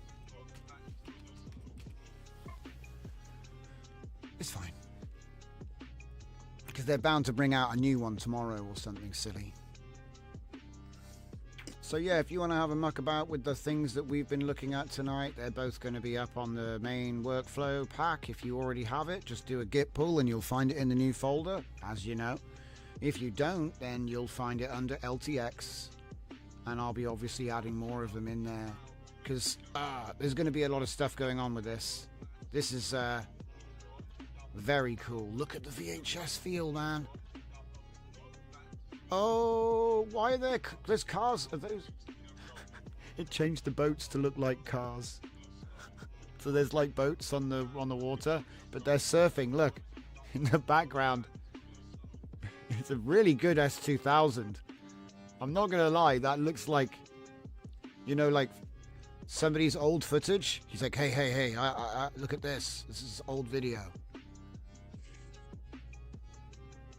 It's fine. Because they're bound to bring out a new one tomorrow or something silly. So yeah, if you want to have a muck about with the things that we've been looking at tonight, they're both going to be up on the main workflow pack. If you already have it, just do a git pull and you'll find it in the new folder, as you know. If you don't, then you'll find it under LTX, and I'll be obviously adding more of them in there, because there's going to be a lot of stuff going on with this. This is very cool. Look at the VHS feel, man. Oh, why are there's cars? Are those? It changed the boats to look like cars. So there's like boats on the water, but they're surfing. Look, in the background. It's a really good S2000. I'm not gonna lie, that looks like, you know, like somebody's old footage. He's like, hey, I look at this. This is old video.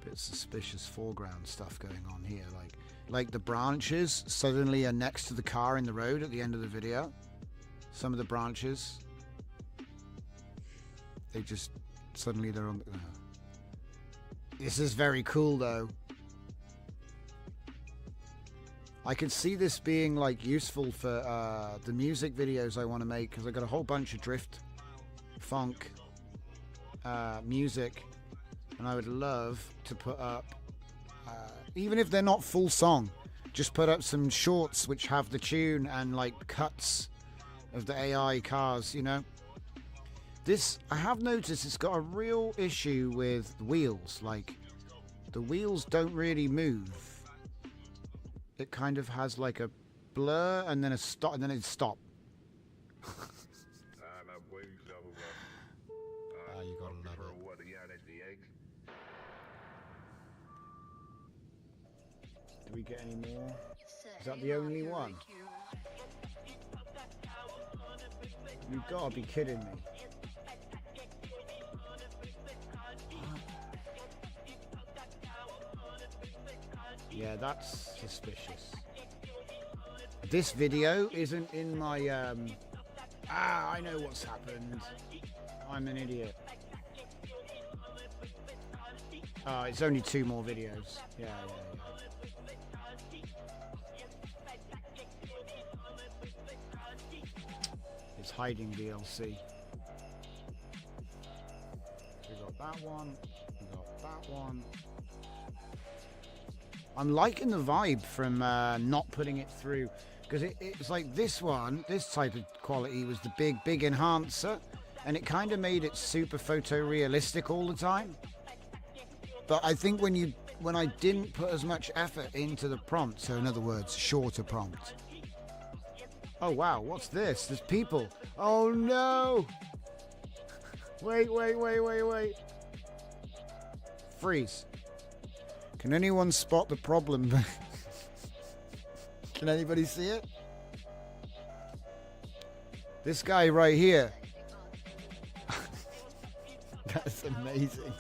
Bit suspicious foreground stuff going on here, like the branches suddenly are next to the car in the road at the end of the video. Some of the branches, they just suddenly they're on. This is very cool though. I can see this being like useful for the music videos I want to make, because I got a whole bunch of drift, funk, music. And I would love to put up, even if they're not full song, just put up some shorts which have the tune and like cuts of the AI cars, you know. This, I have noticed, it's got a real issue with wheels. Like, the wheels don't really move. It kind of has like a blur and then a stop, and then it stop. You gotta love it. Do we get any more? Is that the only one? You've got to be kidding me. Yeah, that's suspicious. This video isn't in my I know what's happened. I'm an idiot. Oh, it's only 2 more videos. Yeah. hiding DLC. We got that one. We got that one. I'm liking the vibe from not putting it through, because it's like this one, this type of quality was the big enhancer, and it kind of made it super photorealistic all the time. But I think when I didn't put as much effort into the prompt, so in other words, shorter prompt. Oh wow, what's this? There's people. Oh no! Wait. Freeze. Can anyone spot the problem? Can anybody see it? This guy right here. That's amazing.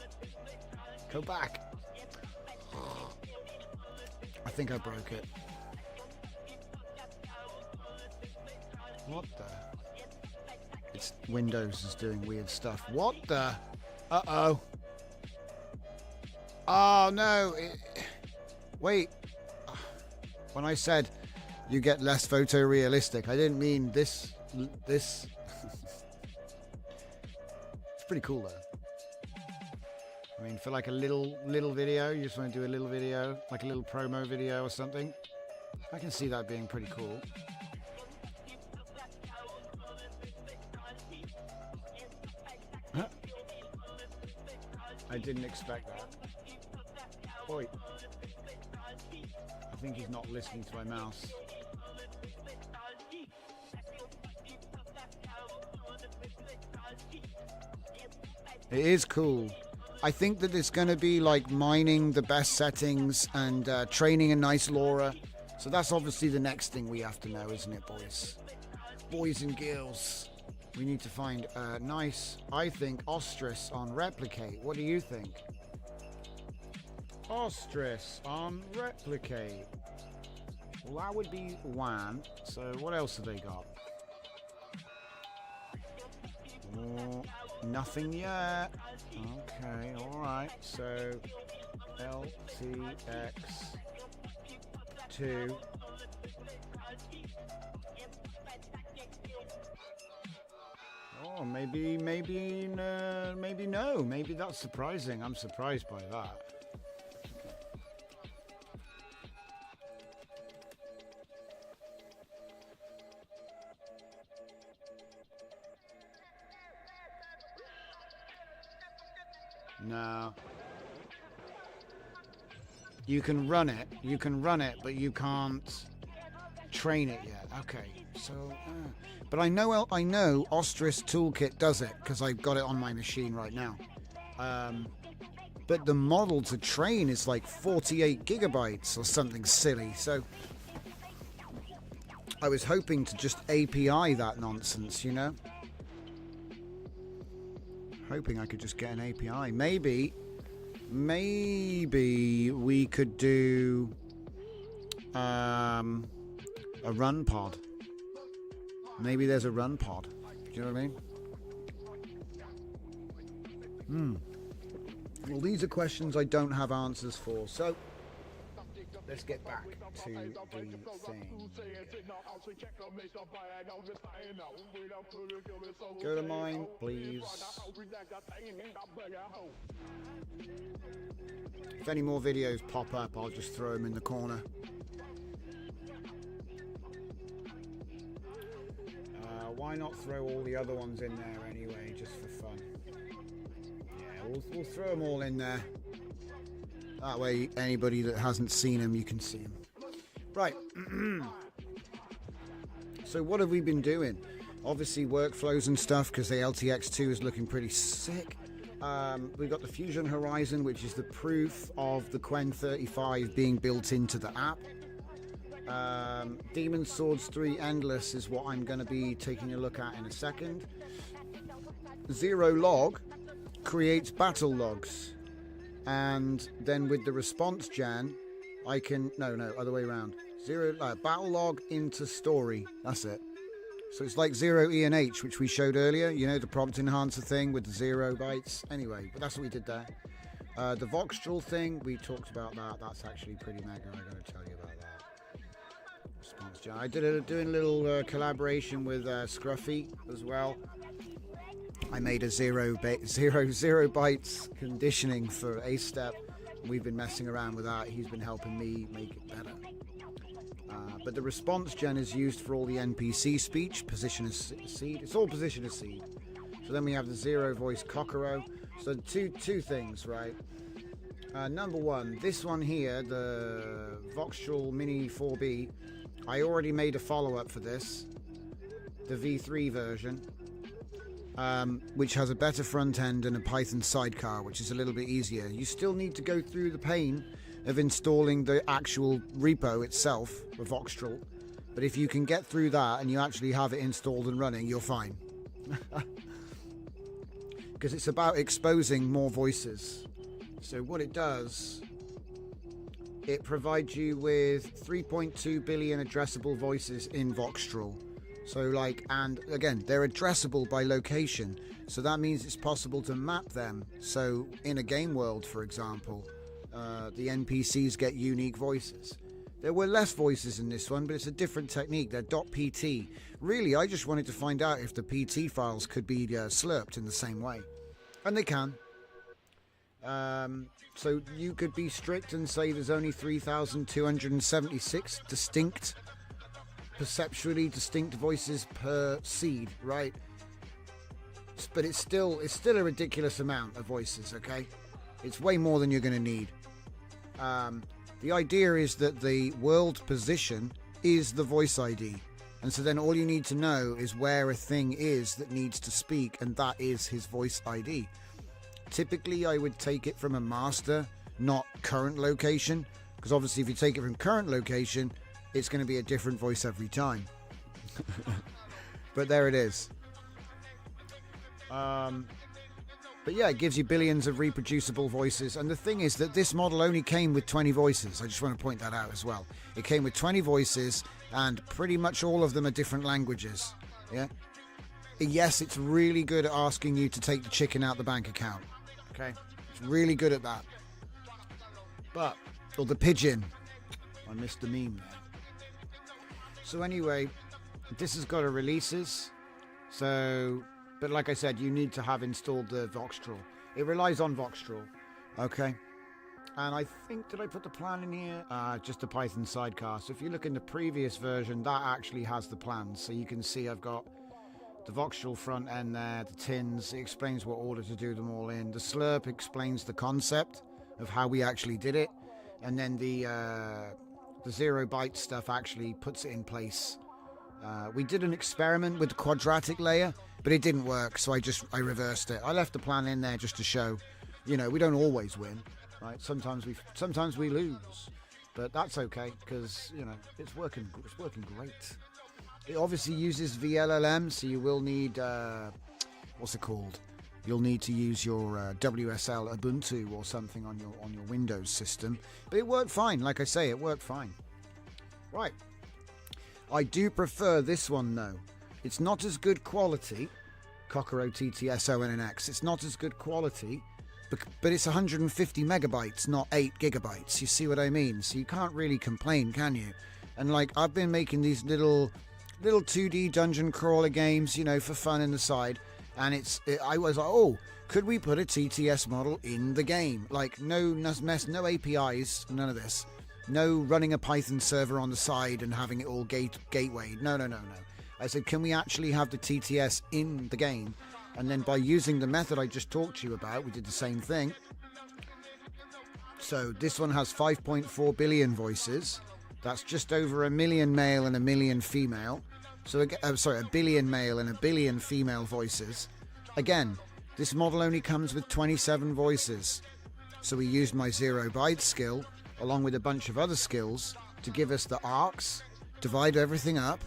Go back. I think I broke it. What the? It's Windows is doing weird stuff. What the? Uh-oh. Oh no. Wait. When I said you get less photorealistic, I didn't mean this. It's pretty cool though. I mean, for like a little video, you just want to do a little video, like a little promo video or something. I can see that being pretty cool. Huh? I didn't expect that. Oi. I think he's not listening to my mouse. It is cool. I think that it's going to be like mining the best settings and training a nice LoRa. So that's obviously the next thing we have to know, isn't it, boys? Boys and girls. We need to find a nice, I think, Ostrus on Replicate. What do you think? Ostrus on Replicate. Well, that would be one. So what else have they got? Oh, nothing yet. Okay, alright. So LTX2. Oh, maybe no. Maybe that's surprising. I'm surprised by that. No. You can run it, but you can't train it yet. Okay, so, but I know Ostrus Toolkit does it because I've got it on my machine right now. But the model to train is like 48 gigabytes or something silly. So I was hoping to just API that nonsense, you know? Hoping I could just get an API. Maybe we could do a run pod. Maybe there's a run pod. Do you know what I mean? Well, these are questions I don't have answers for. So let's get back to the thing. Go to mine, please. If any more videos pop up, I'll just throw them in the corner. Why not throw all the other ones in there anyway, just for fun? Yeah, we'll throw them all in there. That way, anybody that hasn't seen them, you can see them. Right. So what have we been doing? Obviously workflows and stuff, because the LTX2 is looking pretty sick. We've got the Fusion Horizon, which is the proof of the Quen 35 being built into the app. Demon's Swords 3 Endless is what I'm going to be taking a look at in a second. Zero Log creates battle logs. And then with the response gen, I can... No, other way around. Battle log into story. That's it. So it's like 0 E and H, which we showed earlier. You know, the prompt enhancer thing with the 0 bytes. Anyway, but that's what we did there. The Voxtral thing, we talked about that. That's actually pretty mega. I got to tell you about that. response gen. I did doing a little collaboration with Scruffy as well. I made a zero bytes conditioning for A step. We've been messing around with that. He's been helping me make it better. But the response gen is used for all the NPC speech, position as seed. It's all position as seed. So then we have the zero voice Kokoro. So two things, right? Number one, this one here, the Voxtral Mini 4B, I already made a follow-up for this, the V3 version, which has a better front end and a Python sidecar, which is a little bit easier. You still need to go through the pain of installing the actual repo itself, the Voxtral, but if you can get through that and you actually have it installed and running, you're fine. Because it's about exposing more voices. So what it does, it provides you with 3.2 billion addressable voices in Voxtral. So like, and again, they're addressable by location. So that means it's possible to map them. So in a game world, for example, the NPCs get unique voices. There were less voices in this one, but it's a different technique. They're .pt. Really, I just wanted to find out if the PT files could be slurped in the same way. And they can. So you could be strict and say there's only 3,276 distinct, perceptually distinct voices per seed, right? But it's still a ridiculous amount of voices, okay? It's way more than you're going to need. The idea is that the world position is the voice ID. And so then all you need to know is where a thing is that needs to speak, and that is his voice ID. Typically, I would take it from a master, not current location, because obviously if you take it from current location, it's going to be a different voice every time. But there it is. But yeah, it gives you billions of reproducible voices. And the thing is that this model only came with 20 voices. I just want to point that out as well. It came with 20 voices, and pretty much all of them are different languages. Yeah. Yes, it's really good at asking you to take the chicken out the bank account. Okay, it's really good at that. But, or the pigeon. I missed the meme there. So anyway, this has got a releases. So, but like I said, you need to have installed the Voxtral. It relies on Voxtral. Okay. And I think, did I put the plan in here? Just a Python sidecar. So if you look in the previous version, that actually has the plans. So you can see I've got the Voxtral front end there, the tins, it explains what order to do them all in. The slurp explains the concept of how we actually did it. And then the 0 byte stuff actually puts it in place. We did an experiment with the quadratic layer, but it didn't work, so I reversed it. I left the plan in there just to show, you know, we don't always win, right? Sometimes we lose, but that's okay, because, you know, it's working great. It obviously uses VLLM, so you will need, what's it called? You'll need to use your WSL Ubuntu or something on your Windows system. But it worked fine. Like I say, it worked fine. Right. I do prefer this one, though. It's not as good quality. Kokoro TTS ONNX. It's not as good quality, but it's 150 megabytes, not 8 gigabytes. You see what I mean? So you can't really complain, can you? And like, I've been making these little 2D dungeon crawler games, you know, for fun in the side, and I was like, oh, could we put a TTS model in the game? Like, no mess, no APIs, none of this, no running a Python server on the side and having it all gatewayed. No. I said, can we actually have the TTS in the game? And then by using the method I just talked to you about, we did the same thing. So this one has 5.4 billion voices. That's just over 1 million male and 1 million female. So, sorry, 1 billion male and 1 billion female voices. Again, this model only comes with 27 voices. So we used my 0 byte skill, along with a bunch of other skills, to give us the arcs, divide everything up,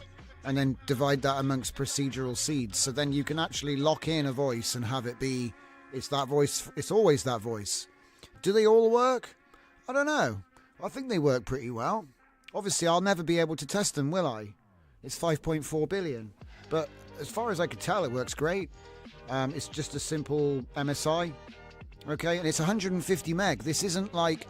and then divide that amongst procedural seeds. So then you can actually lock in a voice and have it be, it's that voice, it's always that voice. Do they all work? I don't know. I think they work pretty well. Obviously, I'll never be able to test them, will I? It's 5.4 billion. But as far as I could tell, it works great. It's just a simple MSI. Okay, and it's 150 meg. This isn't like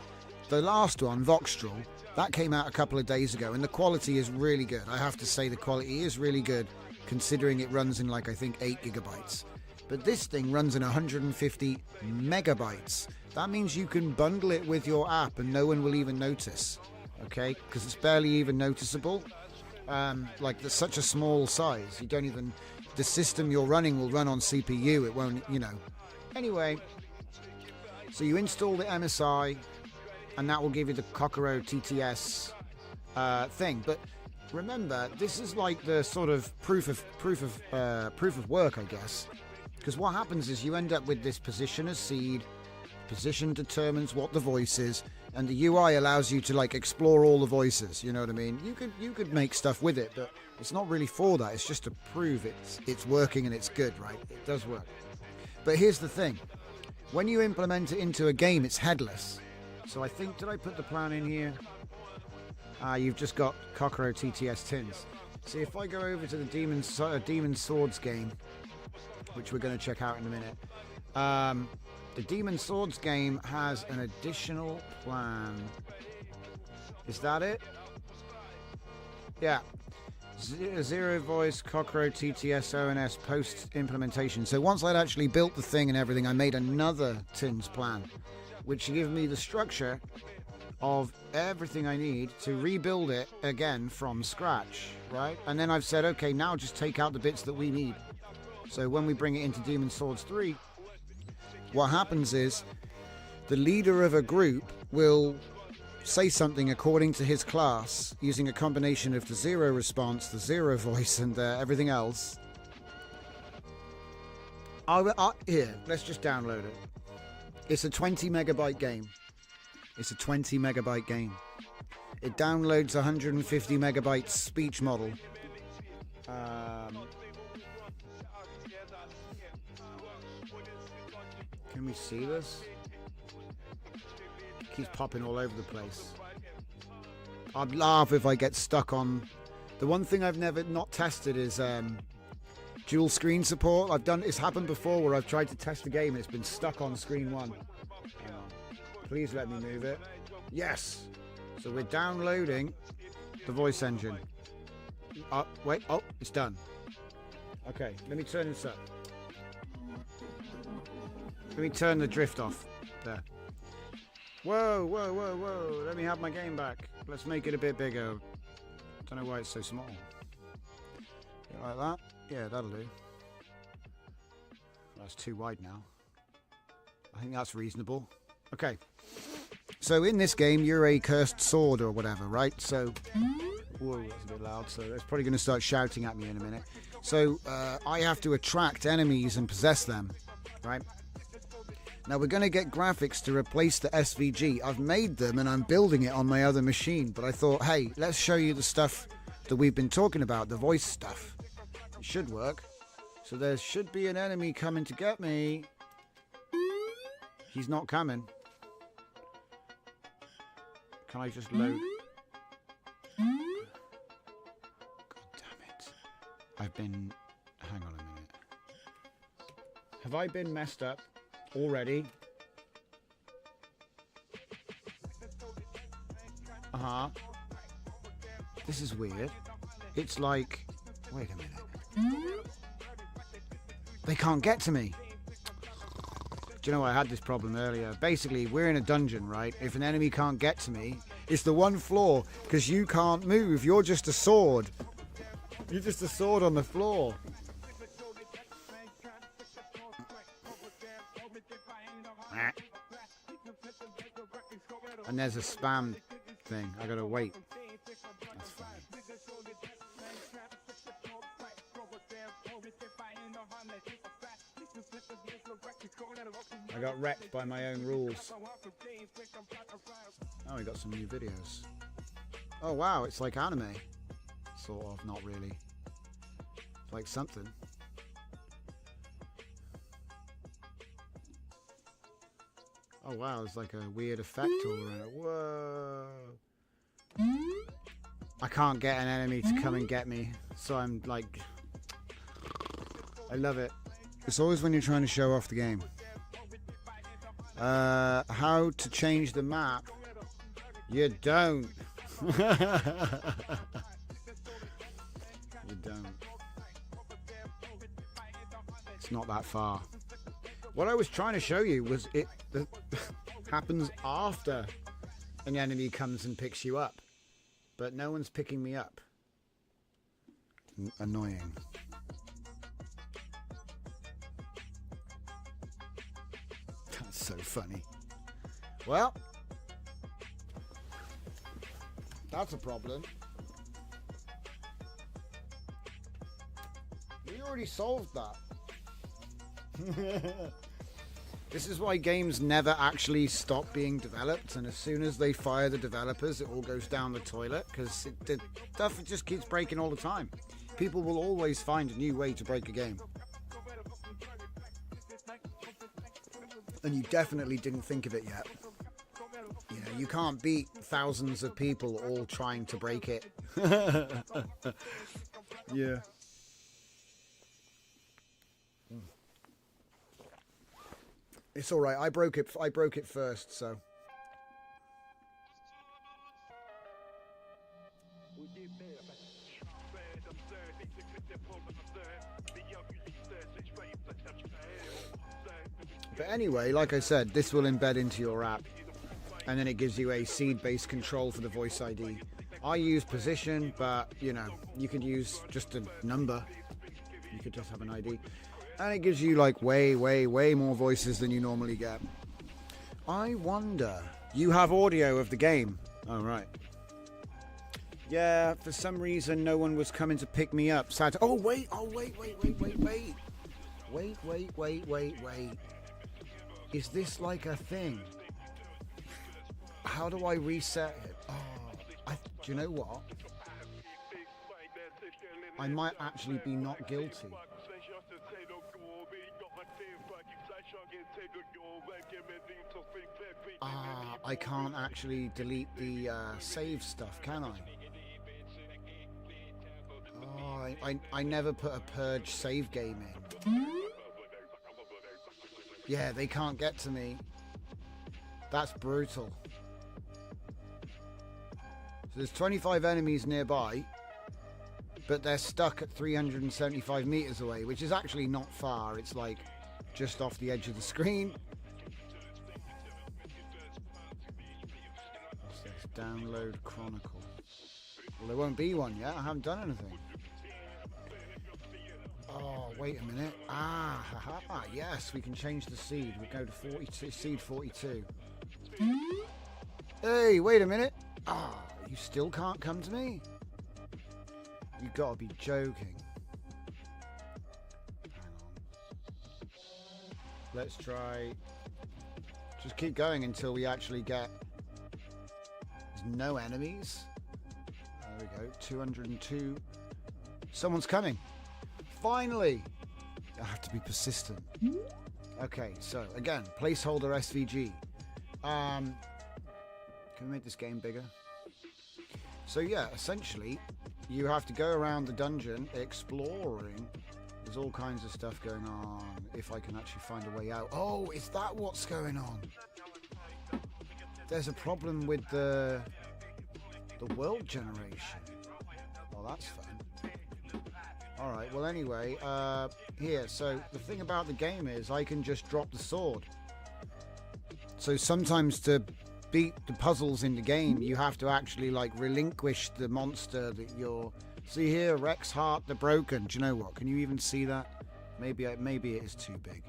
the last one, Voxtral. That came out a couple of days ago, and the quality is really good. I have to say the quality is really good, considering it runs in like, I think, 8 gigabytes. But this thing runs in 150 megabytes. That means you can bundle it with your app and no one will even notice, okay? Because it's barely even noticeable. Like, there's such a small size. You don't even... The system you're running will run on CPU. It won't, you know. Anyway, so you install the MSI, and that will give you the Kokoro TTS thing. But remember, this is like the sort of proof of work, I guess. Because what happens is you end up with this position as seed. Position determines what the voice is, and the UI allows you to like explore all the voices. You know what I mean? You could make stuff with it, but it's not really for that. It's just to prove it's working and it's good, right? It does work. But here's the thing: when you implement it into a game, it's headless. So I think, did I put the plan in here? You've just got Kokoro TTS tins. See, if I go over to the Demon Swords game, which we're going to check out in a minute. The Demon Swords game has an additional plan. Is that it? Yeah. Zero voice Kokoro TTS ONS post implementation. So once I'd actually built the thing and everything, I made another tins plan, which gave me the structure of everything I need to rebuild it again from scratch, right? And then I've said, okay, now just take out the bits that we need. So when we bring it into Demon Swords 3, what happens is the leader of a group will say something according to his class using a combination of the zero response, the zero voice, and everything else. Here, let's just download it. It's a 20 megabyte game. It's a 20 megabyte game. It downloads 150 megabytes speech model. Can we see this? It keeps popping all over the place. I'd laugh if I get stuck on... The one thing I've never not tested is dual screen support. It's happened before where I've tried to test a game and it's been stuck on screen one. Please let me move it. Yes! So we're downloading the voice engine. Wait, oh, it's done. Okay, let me turn this up. Let me turn the drift off. There. Whoa, whoa, whoa, whoa. Let me have my game back. Let's make it a bit bigger. Don't know why it's so small. Like that? Yeah, that'll do. That's too wide now. I think that's reasonable. Okay. So in this game, you're a cursed sword or whatever, right? So... Whoa, that's a bit loud. So it's probably going to start shouting at me in a minute. So I have to attract enemies and possess them, right? Now we're going to get graphics to replace the SVG. I've made them and I'm building it on my other machine. But I thought, hey, let's show you the stuff that we've been talking about, the voice stuff. It should work. So there should be an enemy coming to get me. He's not coming. Can I just load? God damn it. I've been... Hang on a minute. Have I been messed up already? This is weird. It's like... Wait a minute. They can't get to me. Do you know, I had this problem earlier. Basically, we're in a dungeon, right? If an enemy can't get to me, it's the one flaw, because you can't move. You're just a sword. You're just a sword on the floor. And there's a spam thing. I gotta wait. That's funny. I got wrecked by my own rules. Oh, we got some new videos. Oh wow, it's like anime. Sort of, not really. Like something. Oh wow, there's like a weird effect all around it. Whoa. I can't get an enemy to come and get me. So I'm like... I love it. It's always when you're trying to show off the game. How to change the map? You don't. You don't. It's not that far. What I was trying to show you was it happens after an enemy comes and picks you up. But no one's picking me up. Annoying. That's so funny. Well, that's a problem. We already solved that. This is why games never actually stop being developed, and as soon as they fire the developers, it all goes down the toilet, because the stuff just keeps breaking all the time. People will always find a new way to break a game. And you definitely didn't think of it yet. You know, you can't beat thousands of people all trying to break it. Yeah. It's all right. I broke it first, so. But anyway, like I said, this will embed into your app, and then it gives you a seed-based control for the voice ID. I use position, but you know, you could use just a number. You could just have an ID. And it gives you like way more voices than you normally get. I wonder, you have audio of the game. Oh, right. Yeah, for some reason no one was coming to pick me up. Sad. Oh, wait. Wait. Is this like a thing? How do I reset it? Oh, do you know what? I might actually be not guilty. I can't actually delete the save stuff, can I? Oh, I never put a purge save game in. Yeah, they can't get to me. That's brutal. So there's 25 enemies nearby, but they're stuck at 375 meters away, which is actually not far. It's like just off the edge of the screen. What's this? Download Chronicle. Well, there won't be one yet. I haven't done anything. Oh, wait a minute. Yes, we can change the seed. We go to 42, seed 42. Hey, wait a minute. You still can't come to me? You gotta be joking. Hang on. Let's try. Just keep going until we actually get. There's no enemies. There we go. 202. Someone's coming. Finally. I have to be persistent. Okay, so again, placeholder SVG. Can we make this game bigger? So yeah, essentially, you have to go around the dungeon exploring. There's all kinds of stuff going on. If I can actually find a way out. Oh, is that what's going on? There's a problem with the world generation. Well, that's fun. Alright, well anyway, here, so the thing about the game is I can just drop the sword. So sometimes to beat the puzzles in the game, you have to actually like relinquish the monster that you're... See here, Rex Heart the Broken. Do you know what? Can you even see that? Maybe it is too big.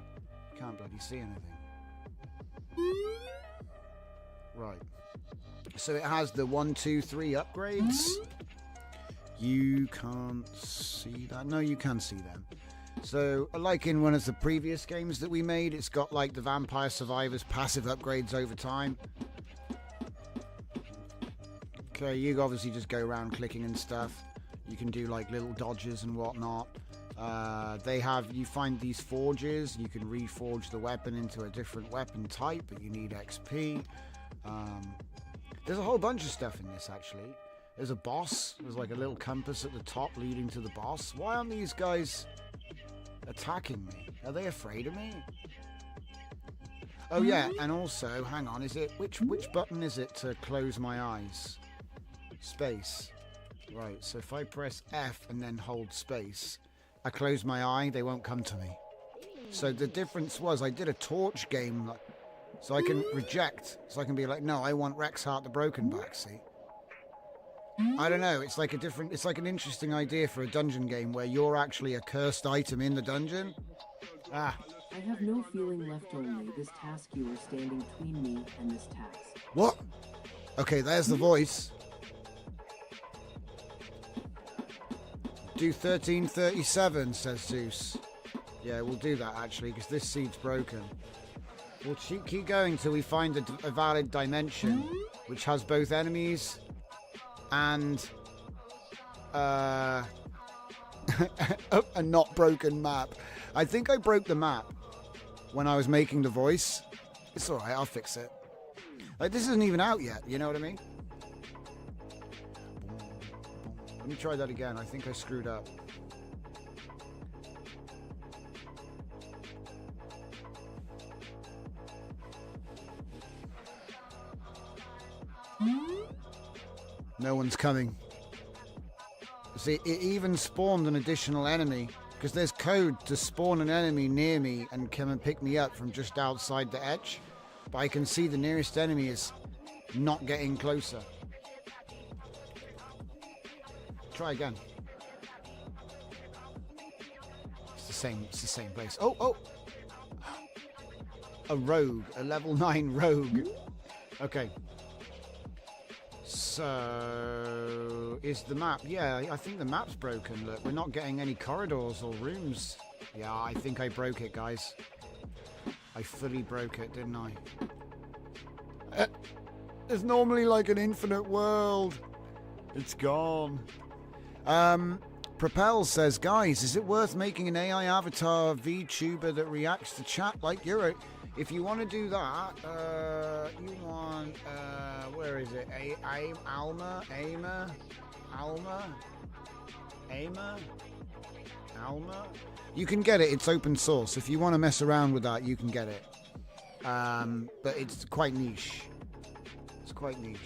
Can't bloody see anything. Right. So it has the 1, 2, 3 upgrades. You can't see that. No, you can see them. So, like in one of the previous games that we made, it's got like the Vampire Survivors passive upgrades over time. Okay, you obviously just go around clicking and stuff. You can do like little dodges and whatnot. You find these forges. You can reforge the weapon into a different weapon type, but you need XP. There's a whole bunch of stuff in this actually. There's a boss. There's like a little compass at the top leading to the boss. Why aren't these guys attacking me? Are they afraid of me? Oh yeah, and also, hang on, is it which button is it to close my eyes? Space. Right, so if I press F and then hold space, I close my eye, they won't come to me. So the difference was I did a torch game, so I can reject. So I can be like, no, I want Rexheart the Broken back, see? I don't know, it's like it's like an interesting idea for a dungeon game where you're actually a cursed item in the dungeon. Ah. I have no feeling left only. This task you are standing between me and this task. What? Okay, there's the voice. Do 1337, says Zeus. Yeah, we'll do that actually, because this seed's broken. We'll keep going till we find a valid dimension, which has both enemies and a not broken map. I think I broke the map when I was making the voice. It's alright, I'll fix it. Like, this isn't even out yet, you know what I mean? Let me try that again. I think I screwed up. No one's coming. See, it even spawned an additional enemy, because there's code to spawn an enemy near me and come and pick me up from just outside the edge. But I can see the nearest enemy is not getting closer. Try again. It's the same place. Oh! A rogue, a level 9 rogue. Okay. So, is the map? Yeah, I think the map's broken. Look, we're not getting any corridors or rooms. Yeah, I think I broke it, guys. I fully broke it, didn't I? It's normally like an infinite world. It's gone. Propel says, guys, is it worth making an AI avatar VTuber that reacts to chat like Euro? If you want to do that, you want, where is it? Alma? You can get it, it's open source. If you want to mess around with that, you can get it. But it's quite niche. It's quite niche.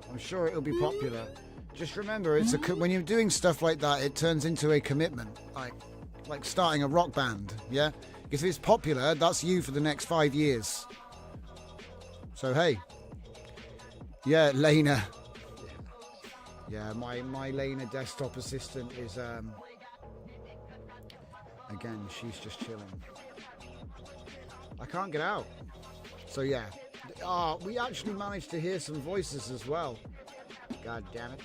I'm sure it'll be popular. Just remember, when you're doing stuff like that, it turns into a commitment. Like starting a rock band, yeah? Because if it's popular, that's you for the next 5 years. So, hey. Yeah, Lena. Yeah, my Lena desktop assistant is, again, she's just chilling. I can't get out. So, yeah. We actually managed to hear some voices as well. God damn it.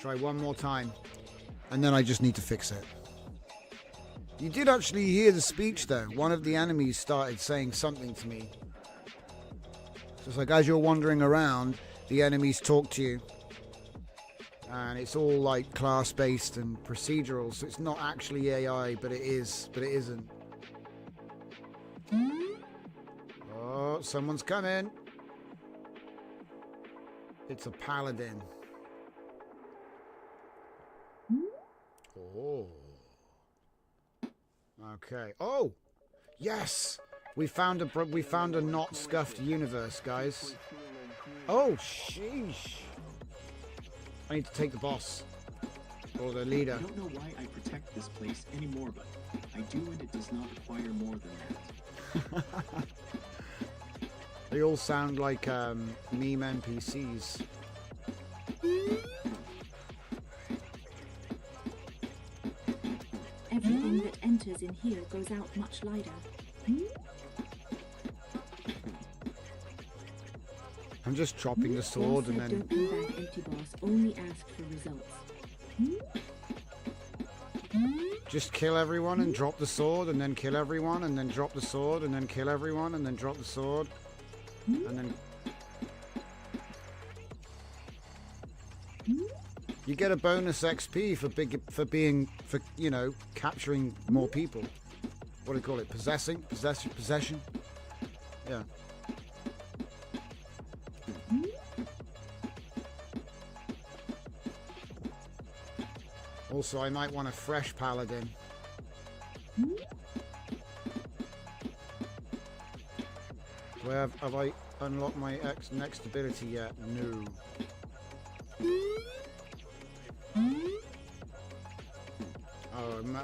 Try one more time, and then I just need to fix it. You did actually hear the speech, though. One of the enemies started saying something to me. So it's like, as you're wandering around, the enemies talk to you. And it's all like class-based and procedural, so it's not actually AI, but it is, but it isn't. Oh, someone's coming. It's a paladin. Oh. Okay. Oh, yes. We found a not scuffed universe, guys. Oh, sheesh. I need to take the boss or the leader. I don't know why I protect this place anymore, but I do, and it does not require more than that. They all sound like meme NPCs. Everything that enters in here goes out much lighter. I'm just chopping the sword and then... Don't come back empty, boss. Only ask for results. Just kill everyone and drop the sword, and then kill everyone, and then drop the sword, and then kill everyone, and then drop the sword, and then... You get a bonus XP for you know, capturing more people. What do you call it? Possession? Yeah. Also, I might want a fresh paladin. Do I have I unlocked my next ability yet? No.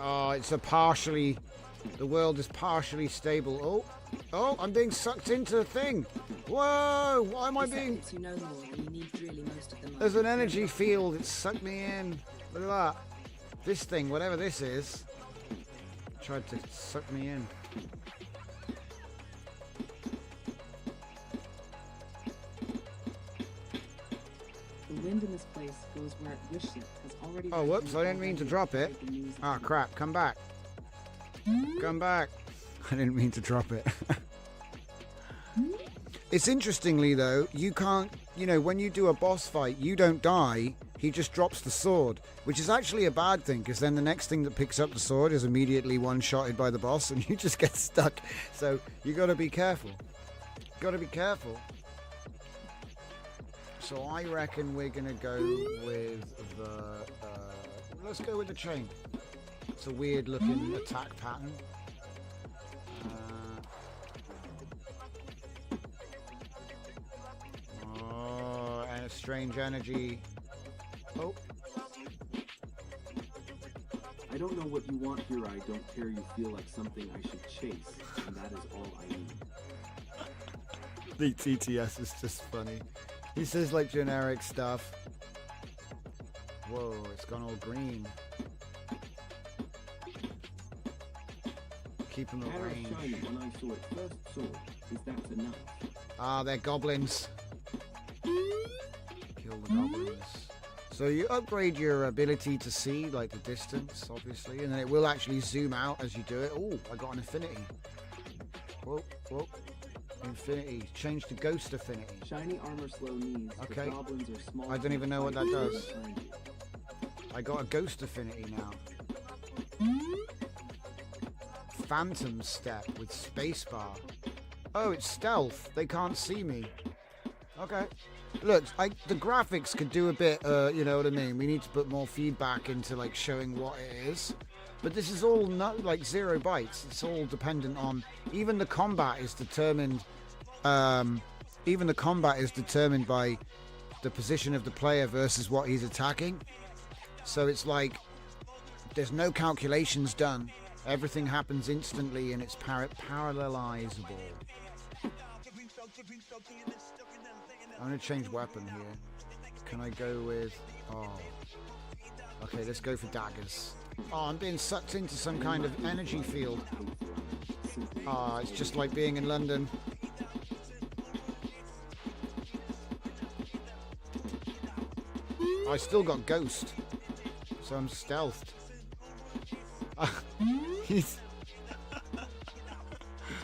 Oh, it's a partially... The world is partially stable. Oh, I'm being sucked into the thing. Whoa, why am I being... You know more than you need really most of the money. There's an energy field. It sucked me in. Look at that. This thing, whatever this is, tried to suck me in. The wind in this place goes where it wishes it has already... Oh, whoops, I didn't mean to drop it. Ah, crap, come back. Come back. I didn't mean to drop it. It's interestingly, though, you can't, you know, when you do a boss fight, you don't die. He just drops the sword, which is actually a bad thing, because then the next thing that picks up the sword is immediately one-shotted by the boss, and you just get stuck. So you got to be careful. Got to be careful. So I reckon we're going to go with the... let's go with the chain. It's a weird-looking attack pattern. Oh, and a strange energy. Oh. I don't know what you want here. I don't care. You feel like something I should chase, and that is all I need. The TTS is just funny. He says like generic stuff. Whoa, it's gone all green. Keep him at range. Shiny when I saw it first sword. Is that enough? Ah, they're goblins. Kill the goblins. So you upgrade your ability to see, like the distance, obviously, and then it will actually zoom out as you do it. Oh, I got an affinity. Whoa, whoa. Infinity. Change to ghost affinity. Shiny armor slow knees. Okay. The goblins are small. I don't even know what that does. I got a ghost affinity now. Phantom step with spacebar. Oh, it's stealth. They can't see me. Okay. Look, the graphics could do a bit, you know what I mean? We need to put more feedback into, like, showing what it is. But this is all not, like, 0 bytes. It's all dependent on... Even the combat is determined... even the combat is determined by the position of the player versus what he's attacking. So it's like... There's no calculations done. Everything happens instantly and it's parallelizable. I'm going to change weapon here. Can I go with... Oh. Okay, let's go for daggers. Oh, I'm being sucked into some kind of energy field. Ah, it's just like being in London. I still got ghost. So I'm stealthed. He's... The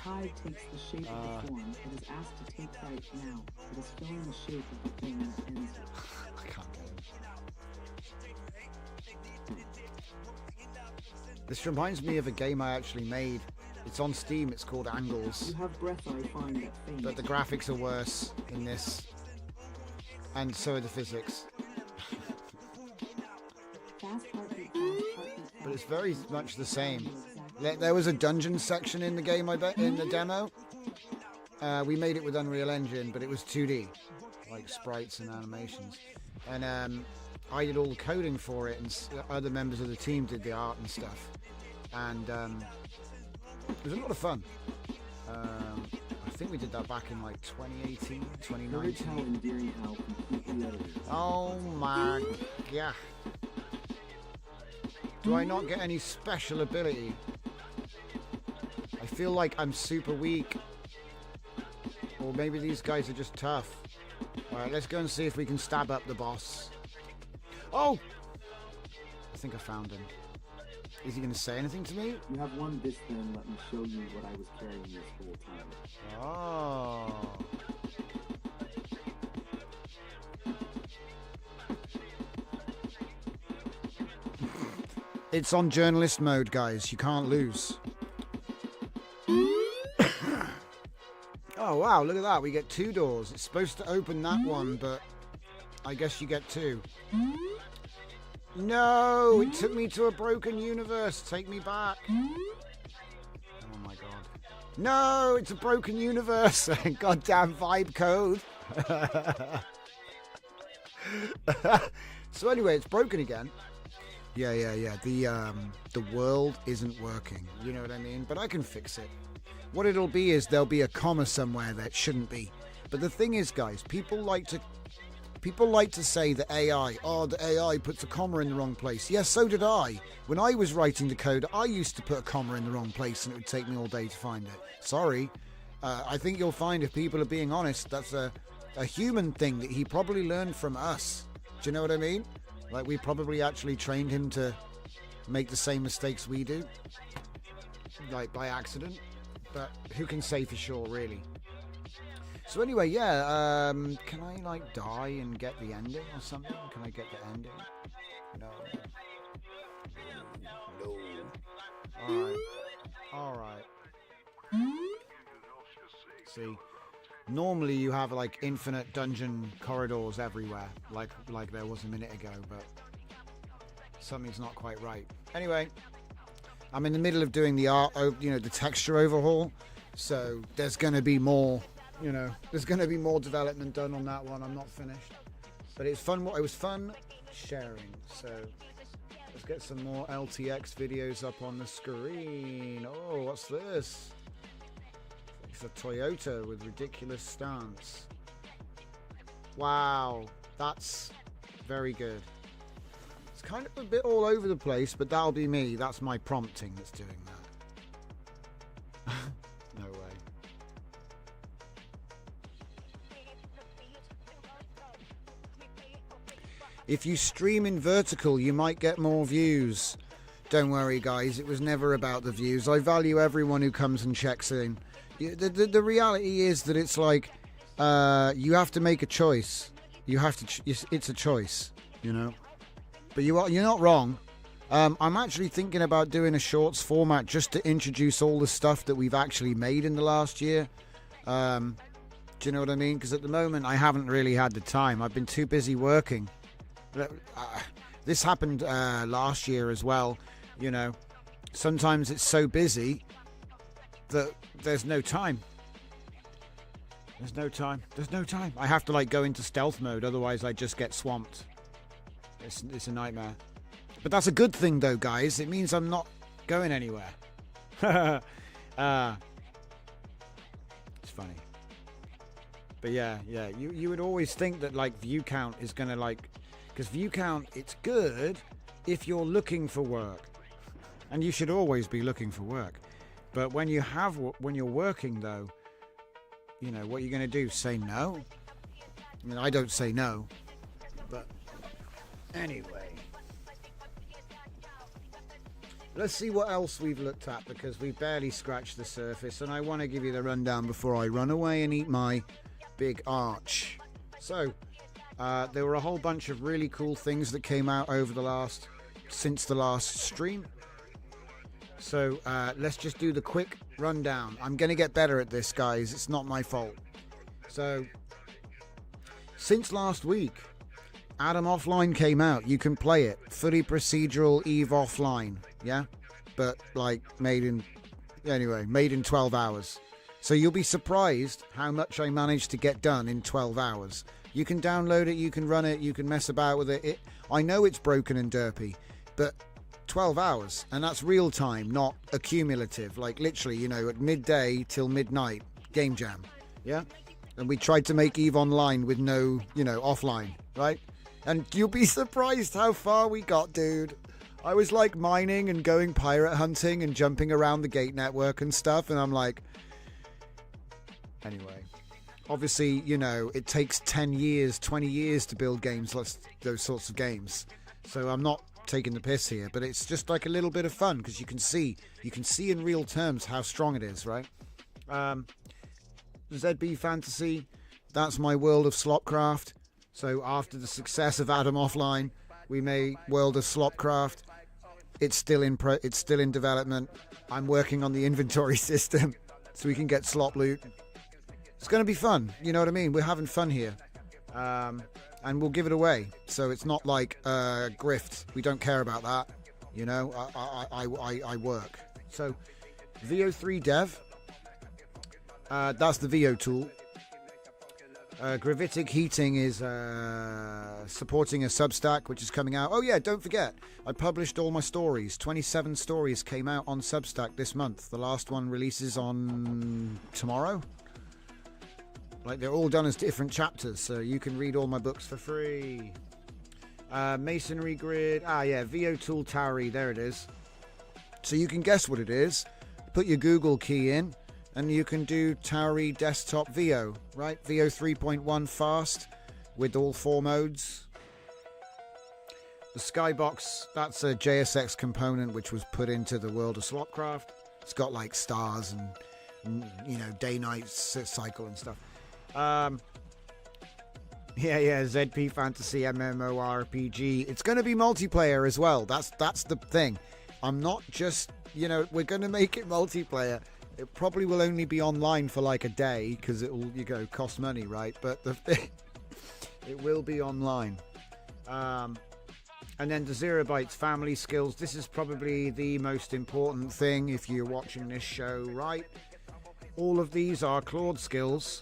tide takes the shape of the form it is asked to take right now. It is filling the shape of the thing that ends it. I can't get it. This reminds me of a game I actually made. It's on Steam, it's called Angles. You have breath I find that faint. But the graphics are worse in this. And so are the physics. Fast heartbeat, fast heartbeat, But it's very much the same. There was a dungeon section in the game, I bet, in the demo. We made it with Unreal Engine, but it was 2D, like sprites and animations. And I did all the coding for it, and other members of the team did the art and stuff. And it was a lot of fun. I think we did that back in like 2018, 2019. Oh my god. Do I not get any special ability? I feel like I'm super weak. Or maybe these guys are just tough. Alright, let's go and see if we can stab up the boss. Oh! I think I found him. Is he going to say anything to me? You have won this, then let me show you what I was carrying this whole time. Oh. It's on journalist mode, guys. You can't lose. Oh, wow. Look at that. We get 2 doors. It's supposed to open that one, but I guess you get 2. No! It took me to a broken universe. Take me back. Oh, my God. No, it's a broken universe. Goddamn vibe code. So anyway, it's broken again. Yeah. The world isn't working. You know what I mean? But I can fix it. What it'll be is there'll be a comma somewhere that shouldn't be. But the thing is, guys, people like to say that the AI puts a comma in the wrong place. Yes, so did I. When I was writing the code, I used to put a comma in the wrong place and it would take me all day to find it. Sorry. I think you'll find, if people are being honest, that's a human thing that he probably learned from us. Do you know what I mean? Like, we probably actually trained him to make the same mistakes we do. Like, by accident. But who can say for sure, really? So anyway, yeah, can I, like, die and get the ending or something? Can I get the ending? No. Alright. See, normally you have, like, infinite dungeon corridors everywhere, like there was a minute ago, but something's not quite right. Anyway, I'm in the middle of doing the art, the texture overhaul, so there's going to be more... there's going to be more development done on that one. I'm not finished, but it's fun. It was fun sharing. So let's get some more LTX videos up on the screen. Oh, what's this? It's a Toyota with ridiculous stance. Wow, that's very good. It's kind of a bit all over the place, but that'll be me. That's my prompting that's doing that. No way. If you stream in vertical, you might get more views. Don't worry, guys. It was never about the views. I value everyone who comes and checks in. The reality is that it's like you have to make a choice. You have to. It's a choice, But you're not wrong. I'm actually thinking about doing a shorts format just to introduce all the stuff that we've actually made in the last year. Do you know what I mean? Because at the moment, I haven't really had the time. I've been too busy working. This happened last year as well. Sometimes it's so busy that there's no time. There's no time. I have to go into stealth mode, otherwise I just get swamped. It's a nightmare. But that's a good thing though, guys. It means I'm not going anywhere. It's funny. But yeah, you would always think that view count is gonna because view count, it's good if you're looking for work, and you should always be looking for work. But when you're working though, what are you going to do? Say no? I mean, I don't say no, but anyway, let's see what else we've looked at, because we barely scratched the surface, and I want to give you the rundown before I run away and eat my big arch. So there were a whole bunch of really cool things that came out since the last stream. So let's just do the quick rundown. I'm going to get better at this, guys. It's not my fault. So since last week, Adam Offline came out. You can play it. Fully procedural EVE Offline. Yeah? But made in 12 hours. So you'll be surprised how much I managed to get done in 12 hours. You can download it, you can run it, you can mess about with it. I know it's broken and derpy, but 12 hours, and that's real time, not accumulative. Literally, at midday till midnight, game jam. Yeah? And we tried to make EVE Online with no, offline, right? And you'll be surprised how far we got, dude. I was mining and going pirate hunting and jumping around the gate network and stuff, and I'm anyway. Obviously, it takes 10 years, 20 years to build games, those sorts of games. So I'm not taking the piss here, but it's just a little bit of fun, because you can see in real terms how strong it is, right? ZB Fantasy, that's my world of Slopcraft. So after the success of Adam Offline, we made World of Slopcraft. It's still in development. I'm working on the inventory system so we can get slop loot. It's going to be fun, you know what I mean? We're having fun here. And we'll give it away. So it's not grift. We don't care about that. I work. So VO3 Dev, That's the VO tool. Gravitic Heating is supporting a Substack, which is coming out. Oh yeah, don't forget, I published all my stories. 27 stories came out on Substack this month. The last one releases on tomorrow. Like, they're all done as different chapters, so you can read all my books for free. Masonry Grid. Yeah, VO Tool Towery. There it is. So you can guess what it is. Put your Google key in, and you can do Towery Desktop VO, right? VO 3.1 fast with all 4 modes. The Skybox, that's a JSX component which was put into the world of Slotcraft. It's got like stars and you know, day-night cycle and stuff. Yeah, ZP Fantasy MMORPG. It's going to be multiplayer as well. That's the thing. I'm not just, you know, we're going to make it multiplayer. It probably will only be online for like a day because it will, cost money, right? But it will be online. And then the Zero Bytes family skills. This is probably the most important thing if you're watching this show, right? All of these are Claude skills.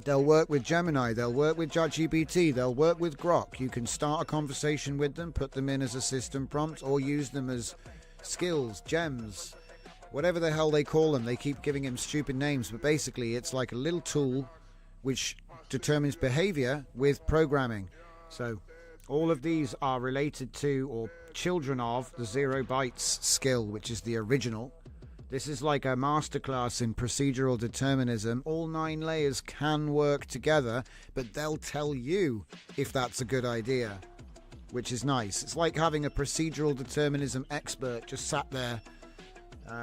They'll work with Gemini, they'll work with ChatGPT, they'll work with Grok. You can start a conversation with them, put them in as a system prompt, or use them as skills, gems, whatever the hell they call them. They keep giving them stupid names, but basically it's like a little tool which determines behavior with programming. So all of these are related to or children of the Zero Bytes skill, which is the original. This is like a masterclass in procedural determinism. All 9 layers can work together, but they'll tell you if that's a good idea, which is nice. It's like having a procedural determinism expert just sat there.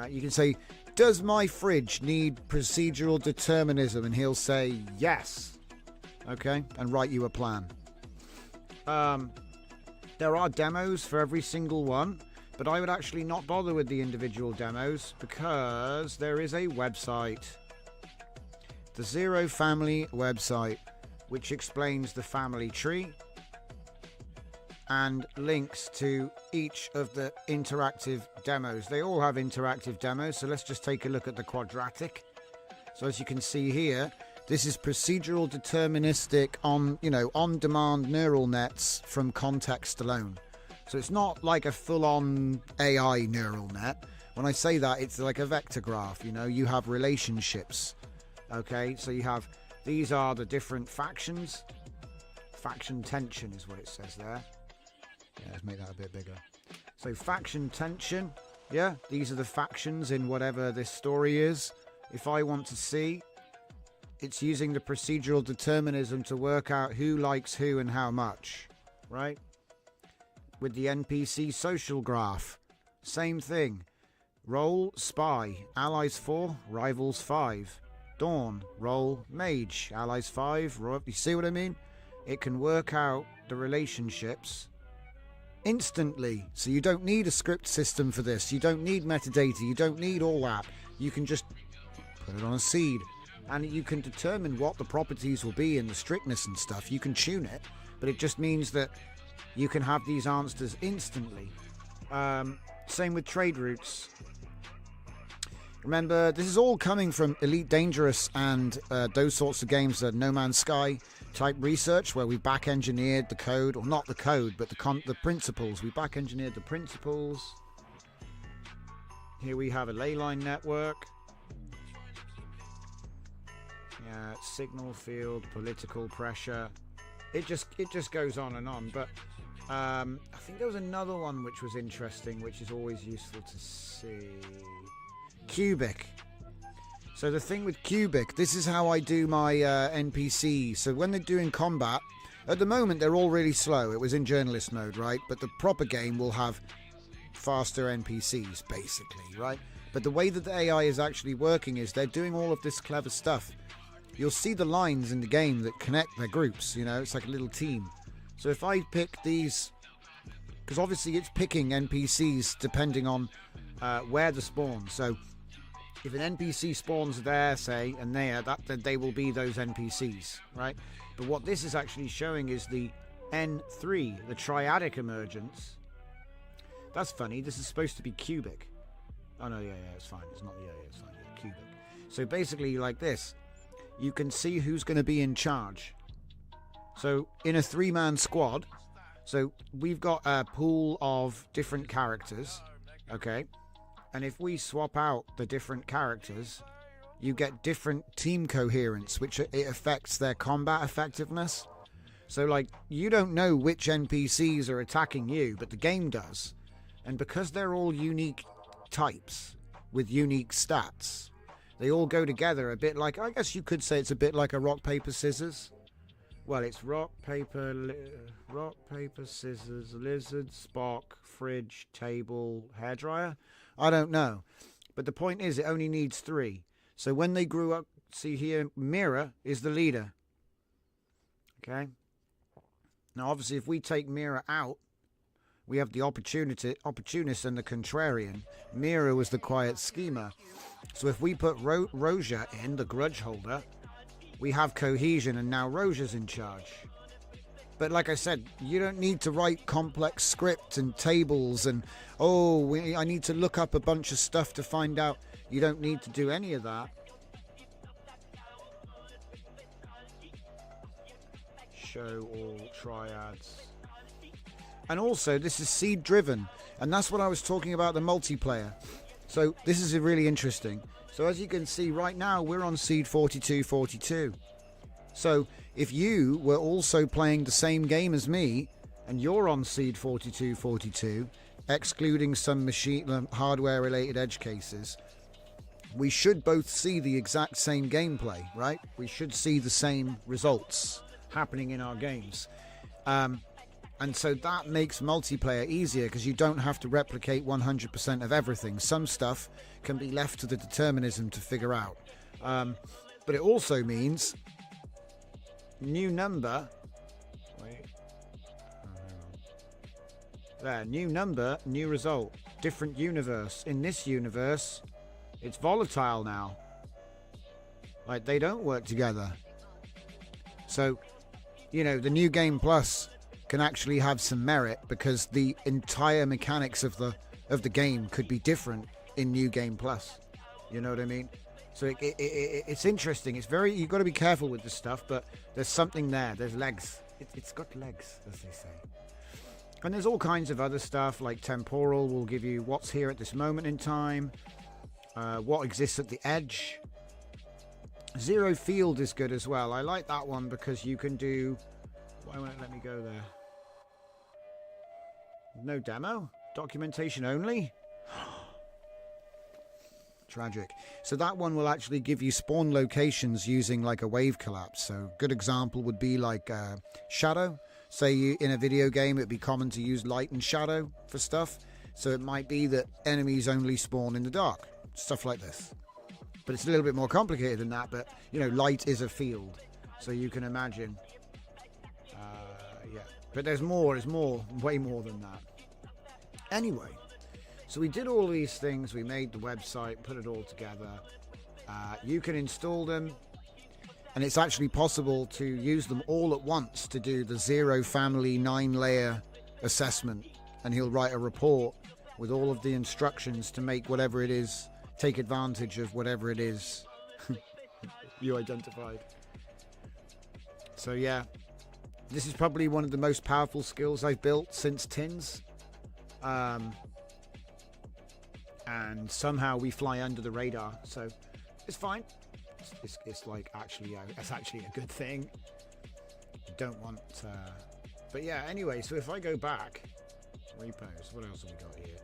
You can say, does my fridge need procedural determinism? And he'll say, yes. Okay, and write you a plan. There are demos for every single one. But I would actually not bother with the individual demos because there is a website, the Zero Family website, which explains the family tree and links to each of the interactive demos. They all have interactive demos, so let's just take a look at the quadratic. So as you can see here, this is procedural deterministic on-demand neural nets from context alone. So it's not like a full-on AI neural net. When I say that, it's like a vector graph. You have relationships. Okay, so you have, these are the different factions. Faction tension is what it says there. Yeah, let's make that a bit bigger. So faction tension, yeah, these are the factions in whatever this story is. If I want to see, it's using the procedural determinism to work out who likes who and how much, right? With the NPC social graph, same thing. Role, spy, allies 4, rivals 5. Dawn, role, mage, allies 5. You see what I mean? It can work out the relationships instantly. So you don't need a script system for this. You don't need metadata. You don't need all that. You can just put it on a seed. And you can determine what the properties will be and the strictness and stuff. You can tune it. But it just means that you can have these answers instantly. Same with trade routes. Remember, this is all coming from Elite Dangerous and those sorts of games, No Man's Sky type research, where we back-engineered the code, or not the code, but the principles. We back-engineered the principles. Here we have a ley line network. Yeah, signal field, political pressure. It just goes on and on, but I think there was another one which was interesting, which is always useful to see. Cubic. So the thing with Cubic, this is how I do my NPCs. So when they're doing combat, at the moment they're all really slow. It was in journalist mode, right? But the proper game will have faster NPCs, basically, right? But the way that the AI is actually working is they're doing all of this clever stuff. You'll see the lines in the game that connect their groups, it's like a little team. So if I pick these, because obviously it's picking NPCs depending on where the spawn. So if an NPC spawns there, say, and there, then they will be those NPCs, right? But what this is actually showing is the N3, the triadic emergence. That's funny. This is supposed to be cubic. Oh no, yeah, it's fine. It's not. Yeah, it's fine. Yeah, cubic. So basically like this, you can see who's going to be in charge. So in a 3-man squad, so we've got a pool of different characters, okay? And if we swap out the different characters, you get different team coherence, which it affects their combat effectiveness. So like, you don't know which NPCs are attacking you, but the game does. And because they're all unique types with unique stats, they all go together a bit like, I guess you could say it's a bit like a rock, paper, scissors. Well, it's rock, paper, scissors, lizard, Spock, fridge, table, hairdryer. I don't know. But the point is, it only needs 3. So when they grew up, see here, Mira is the leader. Okay? Now, obviously, if we take Mira out, we have the opportunist and the contrarian. Mira was the quiet schemer. So if we put Roja in, the grudge holder, we have cohesion, and now Roja's in charge. But like I said, you don't need to write complex script and tables and, I need to look up a bunch of stuff to find out. You don't need to do any of that. Show all triads. And also, this is seed driven, and that's what I was talking about, the multiplayer. So this is really interesting. So as you can see right now, we're on seed 4242. So if you were also playing the same game as me, and you're on seed 4242, excluding some machine hardware related edge cases, we should both see the exact same gameplay, right? We should see the same results happening in our games. And so that makes multiplayer easier because you don't have to replicate 100% of everything. Some stuff can be left to the determinism to figure out. But it also means new number. There, new number, new result. Different universe. In this universe, it's volatile now. Like, they don't work together. So, the new game plus can actually have some merit because the entire mechanics of the game could be different in New Game Plus. You know what I mean? So it's interesting. It's you've got to be careful with this stuff, but there's something there. There's legs. It's got legs, as they say. And there's all kinds of other stuff, like temporal will give you what's here at this moment in time, what exists at the edge. Zero field is good as well. I like that one because you can do... Why won't it let me go there? No demo? Documentation only? Tragic. So that one will actually give you spawn locations using like a wave collapse. So good example would be like shadow. Say in a video game it'd be common to use light and shadow for stuff. So it might be that enemies only spawn in the dark. Stuff like this. But it's a little bit more complicated than that. But, light is a field. So you can imagine... But there's more, way more than that. Anyway, so we did all these things. We made the website, put it all together. You can install them, and it's actually possible to use them all at once to do the Zero Family 9-layer assessment. And he'll write a report with all of the instructions to make whatever it is, take advantage of whatever it is you identified. So yeah. This is probably one of the most powerful skills I've built since Tins. And somehow we fly under the radar, so it's fine. It's like actually, it's actually a good thing. You don't want... But yeah, anyway, so if I go back... Repos, what else have we got here?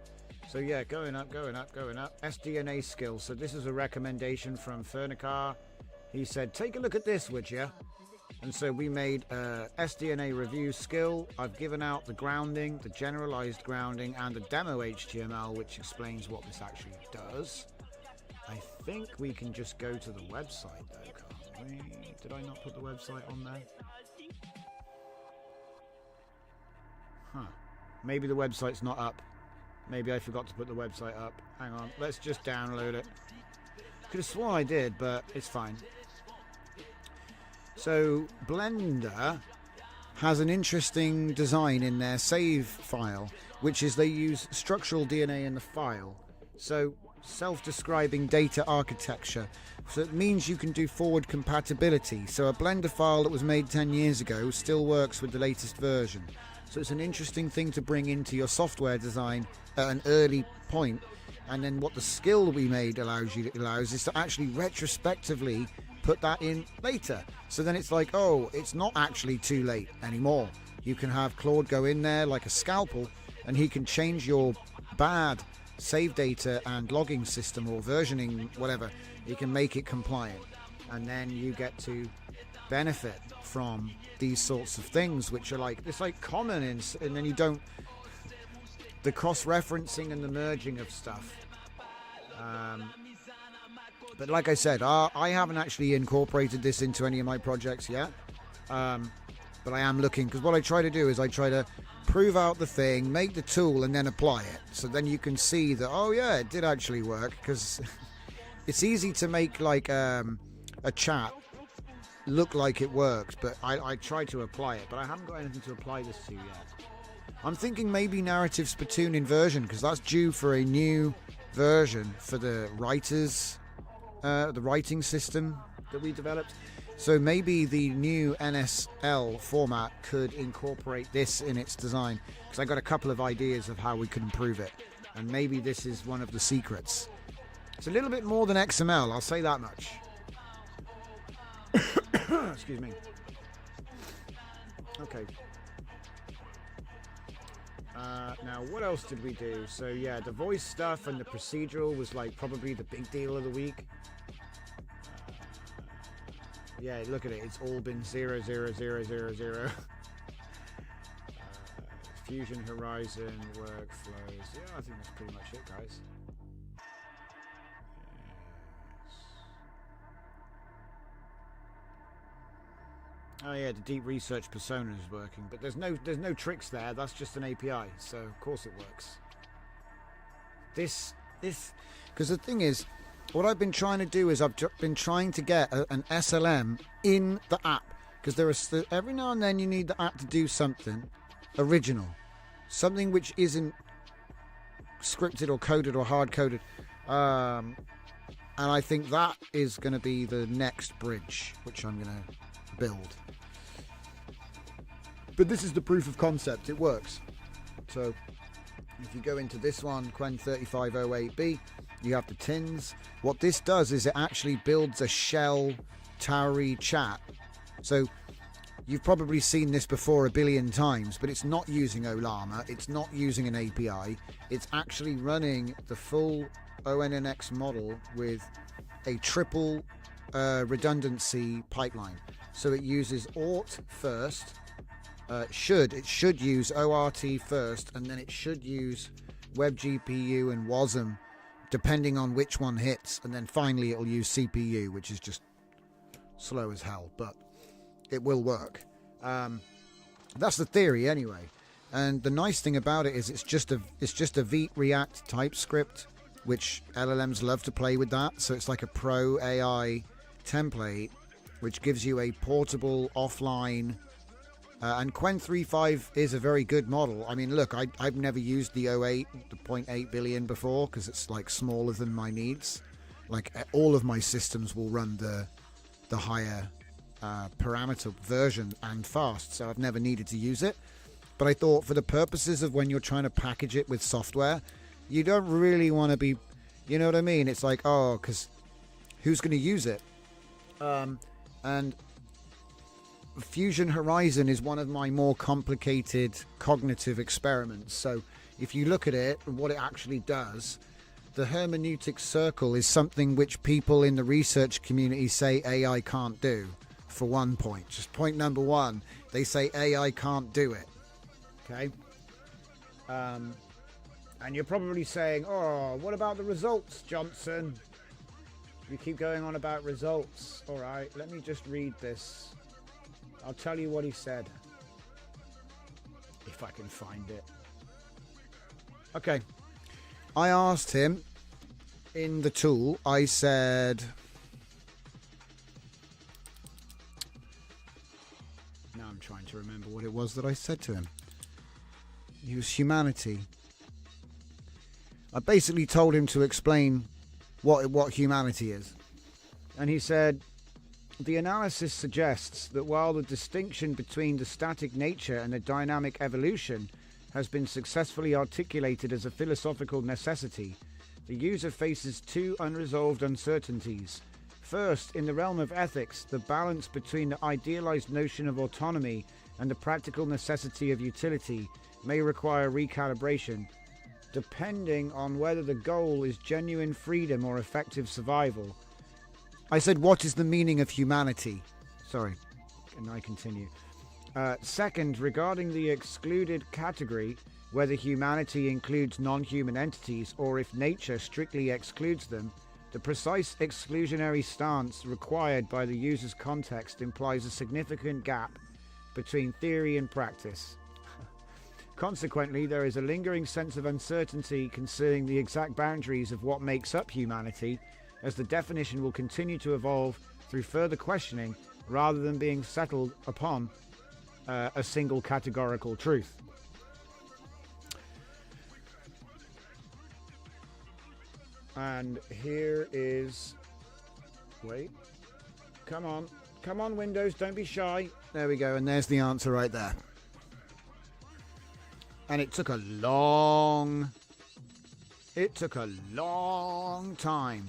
So yeah, going up. SDNA skills. So this is a recommendation from Fernicar. He said, take a look at this, would you? And so we made a SDNA review skill. I've given out the grounding, the generalized grounding, and the demo HTML, which explains what this actually does. I think we can just go to the website, though, can't we? Did I not put the website on there? Huh. Maybe the website's not up. Maybe I forgot to put the website up. Hang on, let's just download it. Could have sworn I did, but it's fine. So Blender has an interesting design in their save file, which is they use structural DNA in the file. So self-describing data architecture. So it means you can do forward compatibility. So a Blender file that was made 10 years ago still works with the latest version. So it's an interesting thing to bring into your software design at an early point. And then what the skill that we made allows is to actually retrospectively put that in later. So then it's like, oh, it's not actually too late anymore. You can have Claude go in there like a scalpel, and he can change your bad save data and logging system or versioning, whatever. He can make it compliant, and then you get to benefit from these sorts of things, which are like, it's like common, and then you don't, the cross-referencing and the merging of stuff. But like I said, I haven't actually incorporated this into any of my projects yet, but I am looking, because what I try to do is I try to prove out the thing, make the tool, and then apply it. So then you can see that, oh yeah, it did actually work, because it's easy to make like a chat look like it works, but I try to apply it, but I haven't got anything to apply this to yet. I'm thinking maybe Narrative Splatoon inversion, because that's due for a new version for the writers, the writing system that we developed. So maybe the new NSL format could incorporate this in its design, because I got a couple of ideas of how we could improve it, and maybe this is one of the secrets. It's a little bit more than XML, I'll say that much. Excuse me. Okay. Now, what else did we do? So yeah, the voice stuff and the procedural was like probably the big deal of the week. Yeah, look at it. It's all been 0, 0, 0, 0, 0. Fusion Horizon workflows. Yeah, I think that's pretty much it, guys. Oh yeah, the deep research persona is working, but there's no tricks there. That's just an API, so of course it works. This, because the thing is, what I've been trying to do is I've been trying to get an SLM in the app, because there is every now and then you need the app to do something original, something which isn't scripted or coded or hard coded, and I think that is going to be the next bridge which I'm going to build. But this is the proof of concept. It works. So if you go into this one, Quen 3508B, you have the tins. What this does is it actually builds a shell towery chat. So you've probably seen this before a billion times, but it's not using Olama, it's not using an API, it's actually running the full ONNX model with a triple redundancy pipeline. So it uses ORT first, it should use ORT first, and then it should use WebGPU and WASM, depending on which one hits, and then finally it'll use CPU, which is just slow as hell, but it will work. That's the theory anyway. And the nice thing about it is it's just a Vite React TypeScript, which LLMs love to play with that. So it's like a pro AI template, which gives you a portable offline. And Quen 3.5 is a very good model. I mean, look, I've never used the 0.8 billion before, because it's like smaller than my needs. Like all of my systems will run the higher parameter version and fast, so I've never needed to use it. But I thought for the purposes of when you're trying to package it with software, you don't really want to be, you know what I mean? It's like, oh, because who's going to use it? And Fusion Horizon is one of my more complicated cognitive experiments. So if you look at it and what it actually does, the hermeneutic circle is something which people in the research community say AI can't do. For one point, just point number one, they say AI can't do it. Okay. And you're probably saying, oh, what about the results, Johnson? You keep going on about results. All right, let me just read this. I'll tell you what he said, if I can find it. Okay. I asked him in the tool, I said, now I'm trying to remember what it was that I said to him. He was humanity. I basically told him to explain what humanity is. And he said, the analysis suggests that while the distinction between the static nature and the dynamic evolution has been successfully articulated as a philosophical necessity, the user faces two unresolved uncertainties. First, in the realm of ethics, the balance between the idealized notion of autonomy and the practical necessity of utility may require recalibration, depending on whether the goal is genuine freedom or effective survival. I said, what is the meaning of humanity? Sorry, can I continue? Second, regarding the excluded category, whether humanity includes non-human entities or if nature strictly excludes them, the precise exclusionary stance required by the user's context implies a significant gap between theory and practice. Consequently, there is a lingering sense of uncertainty concerning the exact boundaries of what makes up humanity, as the definition will continue to evolve through further questioning rather than being settled upon a single categorical truth. And here is... Wait. Come on. Come on, Windows. Don't be shy. There we go. And there's the answer right there. And it took a long time.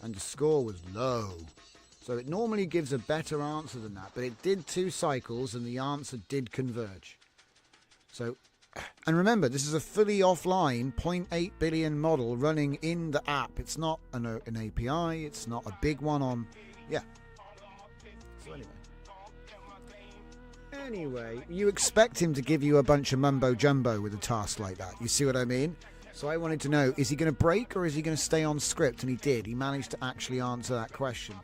And the score was low. So it normally gives a better answer than that. But it did 2 cycles and the answer did converge. So, and remember, this is a fully offline 0.8 billion model running in the app. It's not an API. It's not a big one on... Yeah. So anyway, you expect him to give you a bunch of mumbo jumbo with a task like that. You see what I mean? So I wanted to know, is he going to break or is he going to stay on script? And he did. He managed to actually answer that question.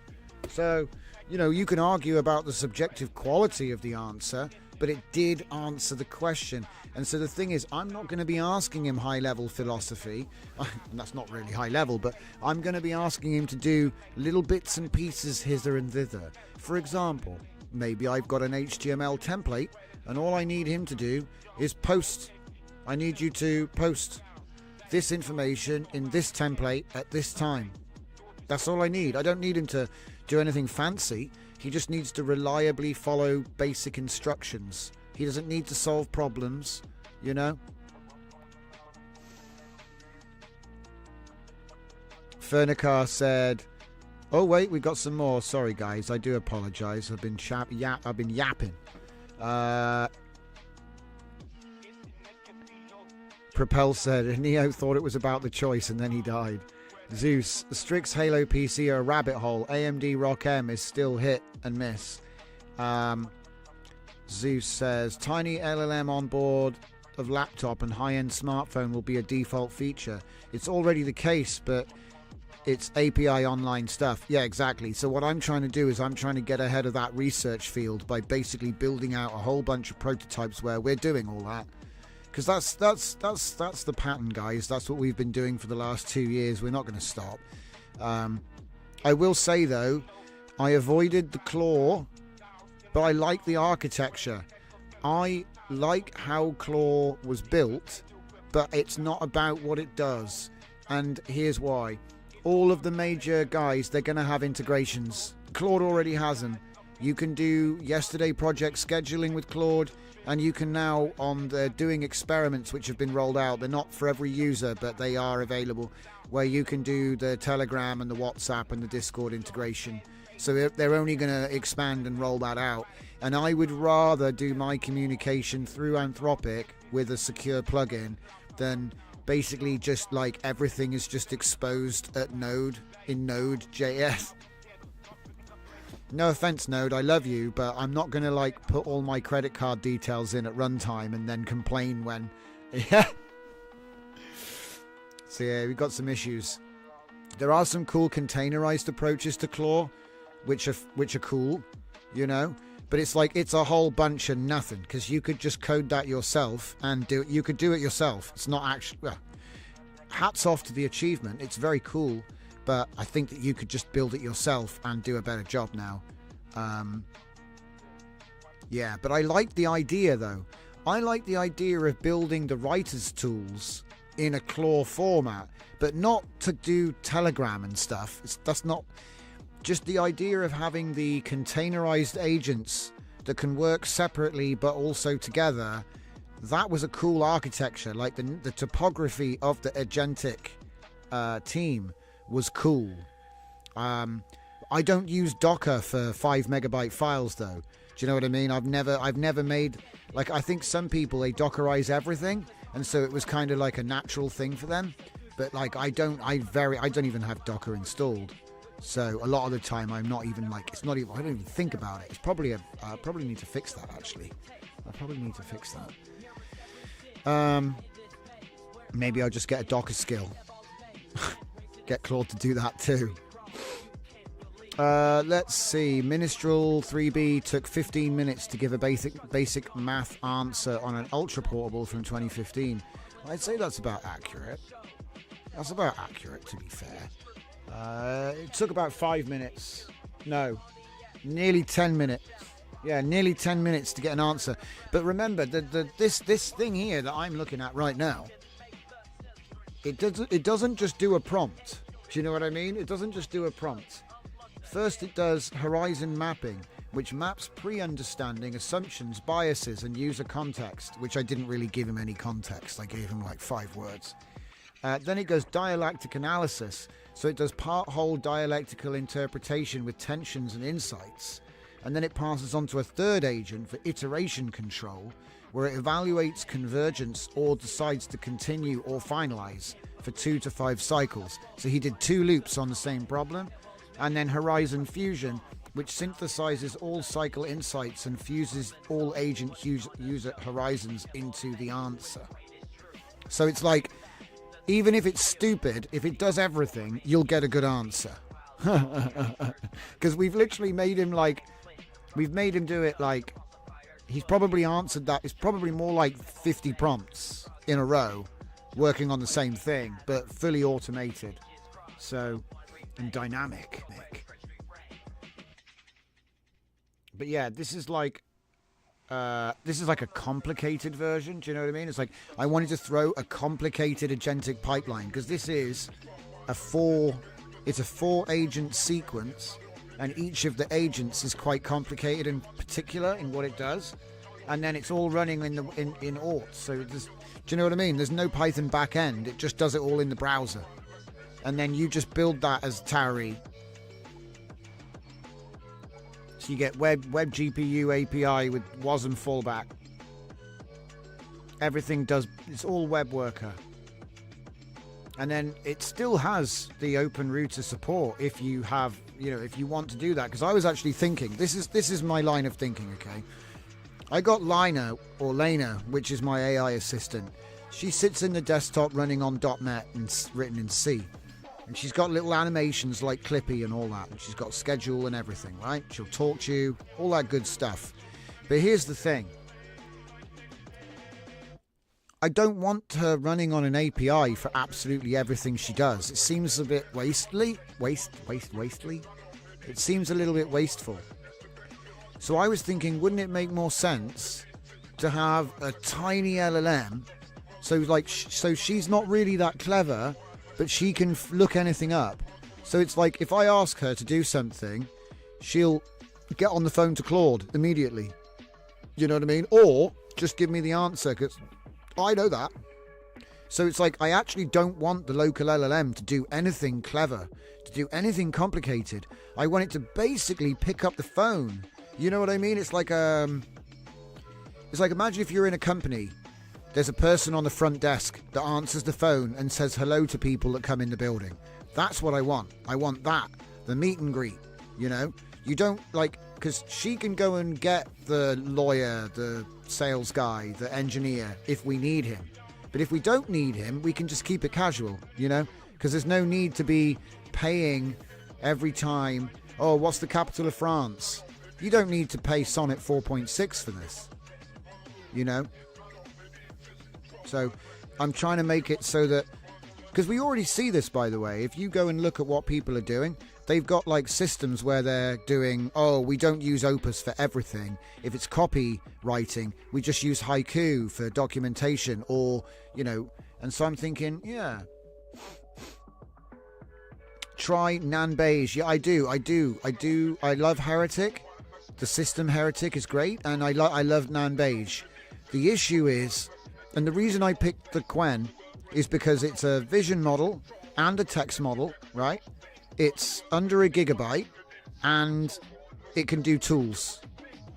So, you know, you can argue about the subjective quality of the answer, but it did answer the question. And so the thing is, I'm not going to be asking him high-level philosophy. That's not really high-level, but I'm going to be asking him to do little bits and pieces hither and thither. For example, maybe I've got an HTML template, and all I need him to do is post. I need you to post this information in this template at this time. That's all I need. I don't need him to do anything fancy. He just needs to reliably follow basic instructions. He doesn't need to solve problems, you know? Fernicar said, oh wait, we got some more. Sorry guys, I do apologize. I've been yapping. Propel said, Neo thought it was about the choice and then he died. Zeus, the Strix Halo PC are a rabbit hole. AMD Rock M is still hit and miss. Zeus says, tiny LLM on board of laptop and high-end smartphone will be a default feature. It's already the case, but it's API online stuff. Yeah, exactly. So what I'm trying to do is I'm trying to get ahead of that research field by basically building out a whole bunch of prototypes where we're doing all that. Because that's the pattern, guys. That's what we've been doing for the last 2 years. We're not going to stop. I will say, though, I avoided the claw, but I like the architecture. I like how claw was built, but it's not about what it does. And here's why. All of the major guys, they're going to have integrations. Claude already has them. You can do yesterday project scheduling with Claude, and you can now, on the doing experiments which have been rolled out, they're not for every user, but they are available, where you can do the Telegram and the WhatsApp and the Discord integration. So they're only going to expand and roll that out. And I would rather do my communication through Anthropic with a secure plugin than basically just like everything is just exposed at Node in Node.js. No offense, Node, I love you, but I'm not going to like put all my credit card details in at runtime and then complain when... Yeah. So yeah, we've got some issues. There are some cool containerized approaches to Claw, which are cool, you know, but it's like it's a whole bunch of nothing, because you could just code that yourself and do it. You could do it yourself. It's not actually... Well, hats off to the achievement. It's very cool. But I think that you could just build it yourself and do a better job now. Yeah, but I like the idea, though. I like the idea of building the writer's tools in a claw format, but not to do Telegram and stuff. That's not just the idea of having the containerized agents that can work separately but also together. That was a cool architecture. Like the topography of the agentic team was cool. I don't use Docker for 5 megabyte files though. Do you know what I mean? I've never made, like, I think some people, they Dockerize everything, and so it was kind of like a natural thing for them. But like I don't even have Docker installed. So a lot of the time I'm not even like, I don't even think about it. It's probably I probably need to fix that actually. I probably need to fix that. Maybe I'll just get a Docker skill. Get Claude to do that too. Let's see. Minstrel 3B took 15 minutes to give a basic math answer on an ultra portable from 2015. I'd say that's about accurate. That's about accurate, to be fair. It took about 5 minutes. No, nearly 10 minutes. Yeah, nearly 10 minutes to get an answer. But remember, this thing here that I'm looking at right now, it doesn't just do a prompt. Do you know what I mean? It doesn't just do a prompt. First, it does horizon mapping, which maps pre-understanding, assumptions, biases, and user context, which I didn't really give him any context. I gave him like 5 words. Then it goes dialectic analysis. So it does part-whole dialectical interpretation with tensions and insights. And then it passes on to a third agent for iteration control, where it evaluates convergence or decides to continue or finalize for 2 to 5 cycles. So he did 2 loops on the same problem. And then Horizon Fusion, which synthesizes all cycle insights and fuses all agent user horizons into the answer. So it's like, even if it's stupid, if it does everything, you'll get a good answer. Because we've literally made him do it like, he's probably answered that. It's probably more like 50 prompts in a row working on the same thing, but fully automated. So, and dynamic. But yeah, this is like a complicated version. Do you know what I mean? It's like I wanted to throw a complicated agentic pipeline because this is a 4 agent sequence, and each of the agents is quite complicated and particular in what it does, and then it's all running in auth. So do you know what I mean? There's no Python backend. It just does it all in the browser. And then you just build that as Tauri. So you get web GPU API with WASM fallback. Everything it's all web worker. And then it still has the open router support if you have, if you want to do that. Because I was actually thinking, this is my line of thinking, okay? I got Lena, which is my AI assistant. She sits in the desktop running on .NET and written in C. And she's got little animations like Clippy and all that. And she's got schedule and everything, right? She'll talk to you, all that good stuff. But here's the thing. I don't want her running on an API for absolutely everything she does. It seems a bit wastely. It seems a little bit wasteful. So I was thinking, wouldn't it make more sense to have a tiny LLM? So she's not really that clever, but she can look anything up. So it's like if I ask her to do something, she'll get on the phone to Claude immediately. You know what I mean? Or just give me the answer, because I know that. So it's like I actually don't want the local LLM to do anything clever, to do anything complicated. I want it to basically pick up the phone. You know what I mean? It's like imagine if you're in a company. There's a person on the front desk that answers the phone and says hello to people that come in the building. That's what I want. I want that. The meet and greet, You don't because she can go and get the lawyer, the sales guy, the engineer if we need him. But if we don't need him, we can just keep it casual, Because there's no need to be paying every time, oh, what's the capital of France? You don't need to pay Sonnet 4.6 for this, So I'm trying to make it so that, because we already see this, by the way, if you go and look at what people are doing, they've got systems where they're doing, we don't use Opus for everything. If it's copywriting, we just use Haiku for documentation, or, And so I'm thinking, yeah, try Nan Beige. Yeah, I do. I love Heretic. The system Heretic is great, and I love Nan Beige. The issue is, and the reason I picked the Quen is because it's a vision model and a text model, right? It's under a gigabyte, and it can do tools.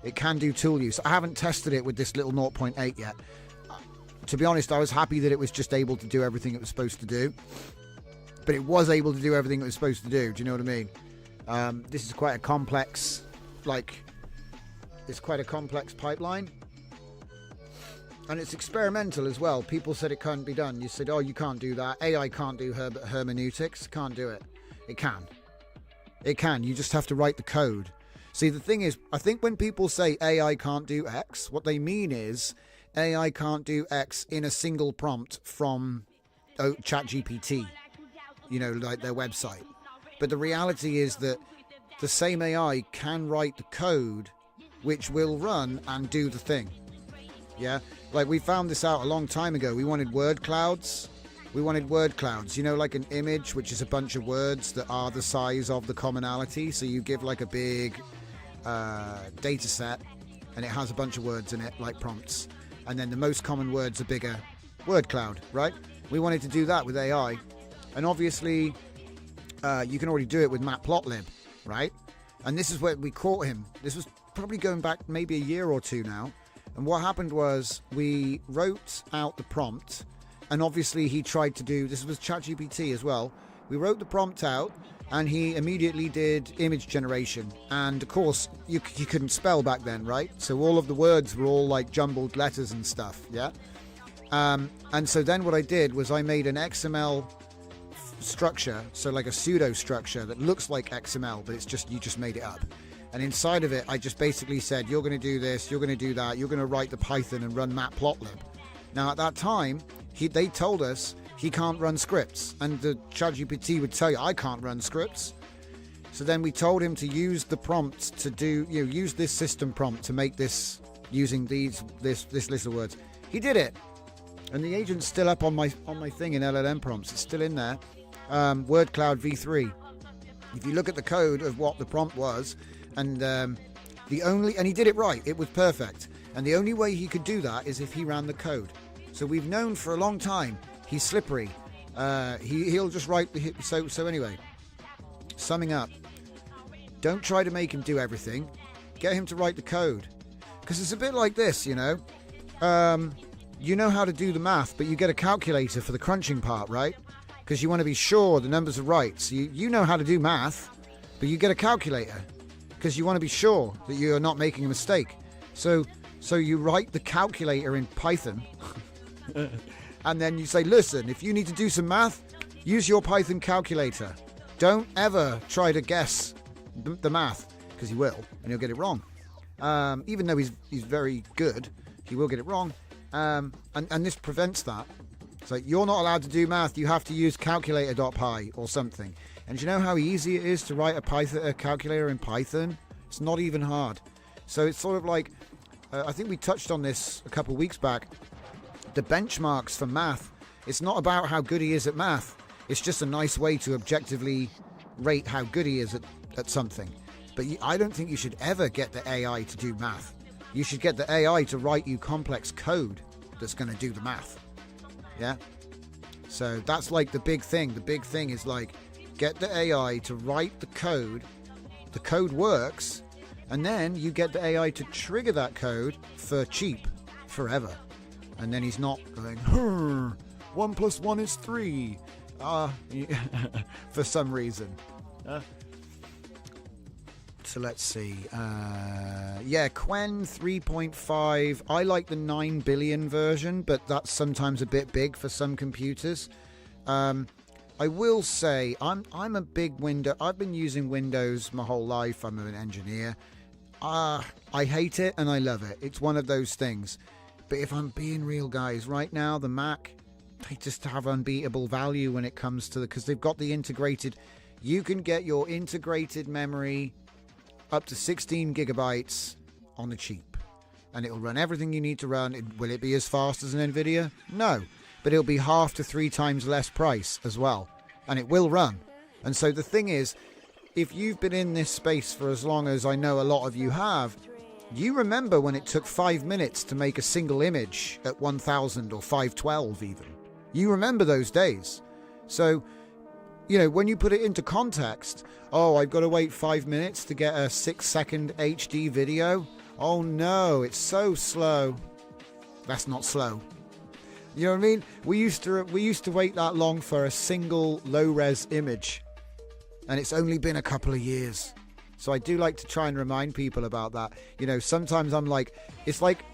It can do tool use. I haven't tested it with this little 0.8 yet. To be honest, I was happy that it was just able to do everything it was supposed to do. But it was able to do everything it was supposed to do. Do you know what I mean? This is quite a complex, it's quite a complex pipeline. And it's experimental as well. People said it can't be done. You said, oh, you can't do that. AI can't do hermeneutics. Can't do it. It can. It can. You just have to write the code. See, the thing is, I think when people say AI can't do X, what they mean is AI can't do X in a single prompt from ChatGPT, like their website. But the reality is that the same AI can write the code which will run and do the thing. Yeah? Like we found this out a long time ago. We wanted word clouds. Like an image, which is a bunch of words that are the size of the commonality. So you give like a big data set and it has a bunch of words in it, like prompts. And then the most common words are bigger word cloud, right? We wanted to do that with AI. And obviously, you can already do it with Matplotlib, right? And this is where we caught him. This was probably going back maybe a year or two now. And what happened was we wrote out the prompt. And obviously he tried to do, this was ChatGPT as well. We wrote the prompt out and he immediately did image generation. And of course, you couldn't spell back then, right? So all of the words were all like jumbled letters and stuff, yeah? And so then what I did was I made an XML structure, so like a pseudo structure that looks like XML, but it's just, you just made it up. And inside of it, I just basically said, you're going to do this, you're going to do that, you're going to write the Python and run Matplotlib. Now at that time, they told us he can't run scripts, and the ChatGPT would tell you, I can't run scripts. So then we told him to use the prompt to do, use this system prompt to make this using this list of words. He did it, and the agent's still up on my thing in LLM prompts. It's still in there. Word Cloud v3. If you look at the code of what the prompt was, and he did it right. It was perfect, and the only way he could do that is if he ran the code. So we've known for a long time he's slippery. He'll just write the hit. So anyway, summing up, don't try to make him do everything. Get him to write the code, because it's a bit like this, you know how to do the math, but you get a calculator for the crunching part, right? Because you want to be sure the numbers are right. So you know how to do math, but you get a calculator because you want to be sure that you are not making a mistake. So you write the calculator in Python and then you say, listen, if you need to do some math, use your Python calculator. Don't ever try to guess the math, because you will, and you'll get it wrong. Even though he's very good, he will get it wrong. And this prevents that. It's like, you're not allowed to do math, you have to use calculator.py or something. And do you know how easy it is to write a calculator in Python? It's not even hard. So it's sort of like, I think we touched on this a couple of weeks back, the benchmarks for math. It's not about how good he is at math. It's just a nice way to objectively rate how good he is at something. But I don't think you should ever get the AI to do math. You should get the AI to write you complex code that's going to do the math. Yeah? So that's like the big thing. The big thing is like, get the AI to write the code works, and then you get the AI to trigger that code for cheap forever. And then he's not going, 1 + 1 is 3 for some reason. So let's see. Quen 3.5. I like the 9 billion version, but that's sometimes a bit big for some computers. I will say I'm a big Windows. I've been using Windows my whole life. I'm an engineer. I hate it and I love it. It's one of those things. But if I'm being real, guys, right now the Mac, they just have unbeatable value when it comes to because they've got the integrated. You can get your integrated memory up to 16 gigabytes on the cheap, and it'll run everything you need to run. Will it be as fast as an NVIDIA? No, but it'll be 1/2 to 3 times less price as well. And it will run. And so the thing is, if you've been in this space for as long as I know a lot of you have, you remember when it took 5 minutes to make a single image at 1000 or 512 even. You remember those days. So, you know, when you put it into context, oh, I've got to wait 5 minutes to get a 6-second HD video. Oh no, it's so slow. That's not slow. You know what I mean? We used to wait that long for a single low-res image. And it's only been a couple of years. So I do like to try and remind people about that. You know, sometimes I'm like, it's like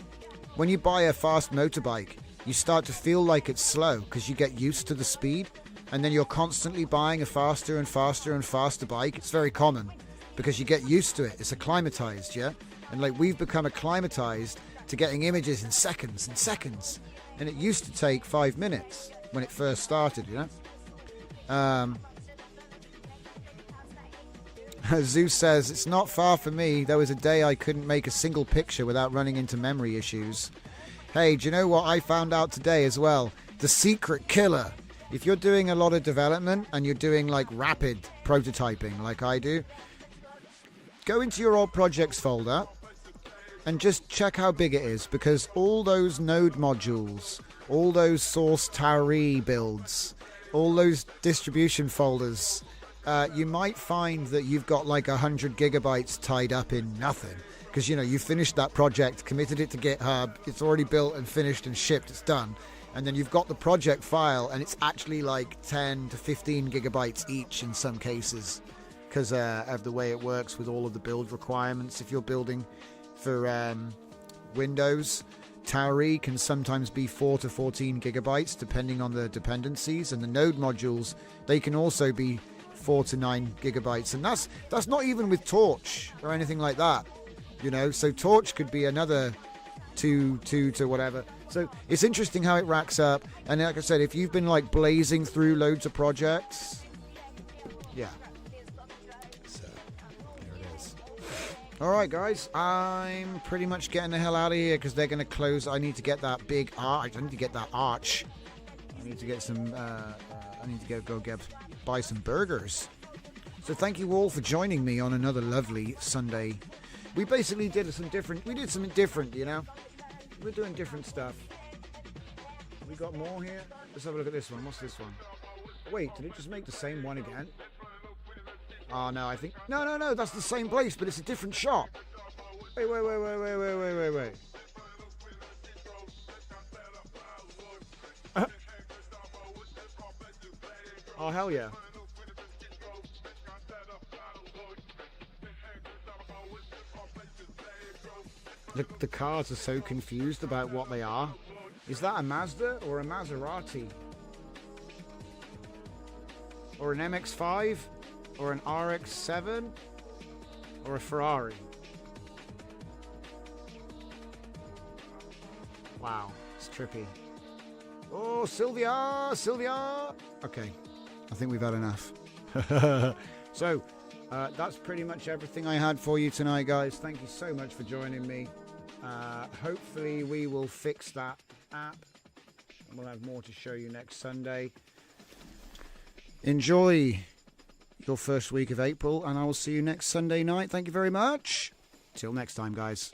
when you buy a fast motorbike, you start to feel like it's slow because you get used to the speed. And then you're constantly buying a faster and faster and faster bike. It's very common because you get used to it. It's acclimatized, yeah? And like we've become acclimatized to getting images in seconds and seconds. And it used to take 5 minutes when it first started, you know? Zeus says, it's not far for me. There was a day I couldn't make a single picture without running into memory issues. Hey, do you know what I found out today as well? The secret killer. If you're doing a lot of development and you're doing like rapid prototyping like I do, go into your old projects folder and just check how big it is, because all those node modules, all those source Tauri builds, all those distribution folders, you might find that you've got like 100 gigabytes tied up in nothing. Because, you know, you finished that project, committed it to GitHub, it's already built and finished and shipped, it's done. And then you've got the project file and it's actually like 10 to 15 gigabytes each in some cases, because of the way it works with all of the build requirements. If you're building for Windows, Tauri can sometimes be 4 to 14 gigabytes depending on the dependencies, and the node modules, they can also be 4 to 9 gigabytes, and that's not even with Torch or anything like that, you know. So Torch could be another 2 to whatever. So it's interesting how it racks up. And like I said, if you've been like blazing through loads of projects, yeah. So there it is. All right, guys, I'm pretty much getting the hell out of here because they're going to close. I need to get that big arch. I need to get that arch. I need to get some. I need to go buy some burgers. So thank you all for joining me on another lovely Sunday. We basically did something different, you know. We're doing different stuff. We got more here. Let's have a look at this one. What's this one? Wait, did it just make the same one again? Oh no, I think no, that's the same place, but it's a different shop. Wait. Oh hell yeah. The cars are so confused about what they are. Is that a Mazda or a Maserati? Or an MX-5? Or an RX-7? Or a Ferrari? Wow, it's trippy. Oh, Sylvia! Okay, I think we've had enough. So, that's pretty much everything I had for you tonight, guys. Thank you so much for joining me. Hopefully we will fix that app and we'll have more to show you next Sunday. Enjoy your first week of April and I will see you next Sunday night. Thank you very much. Till next time, guys.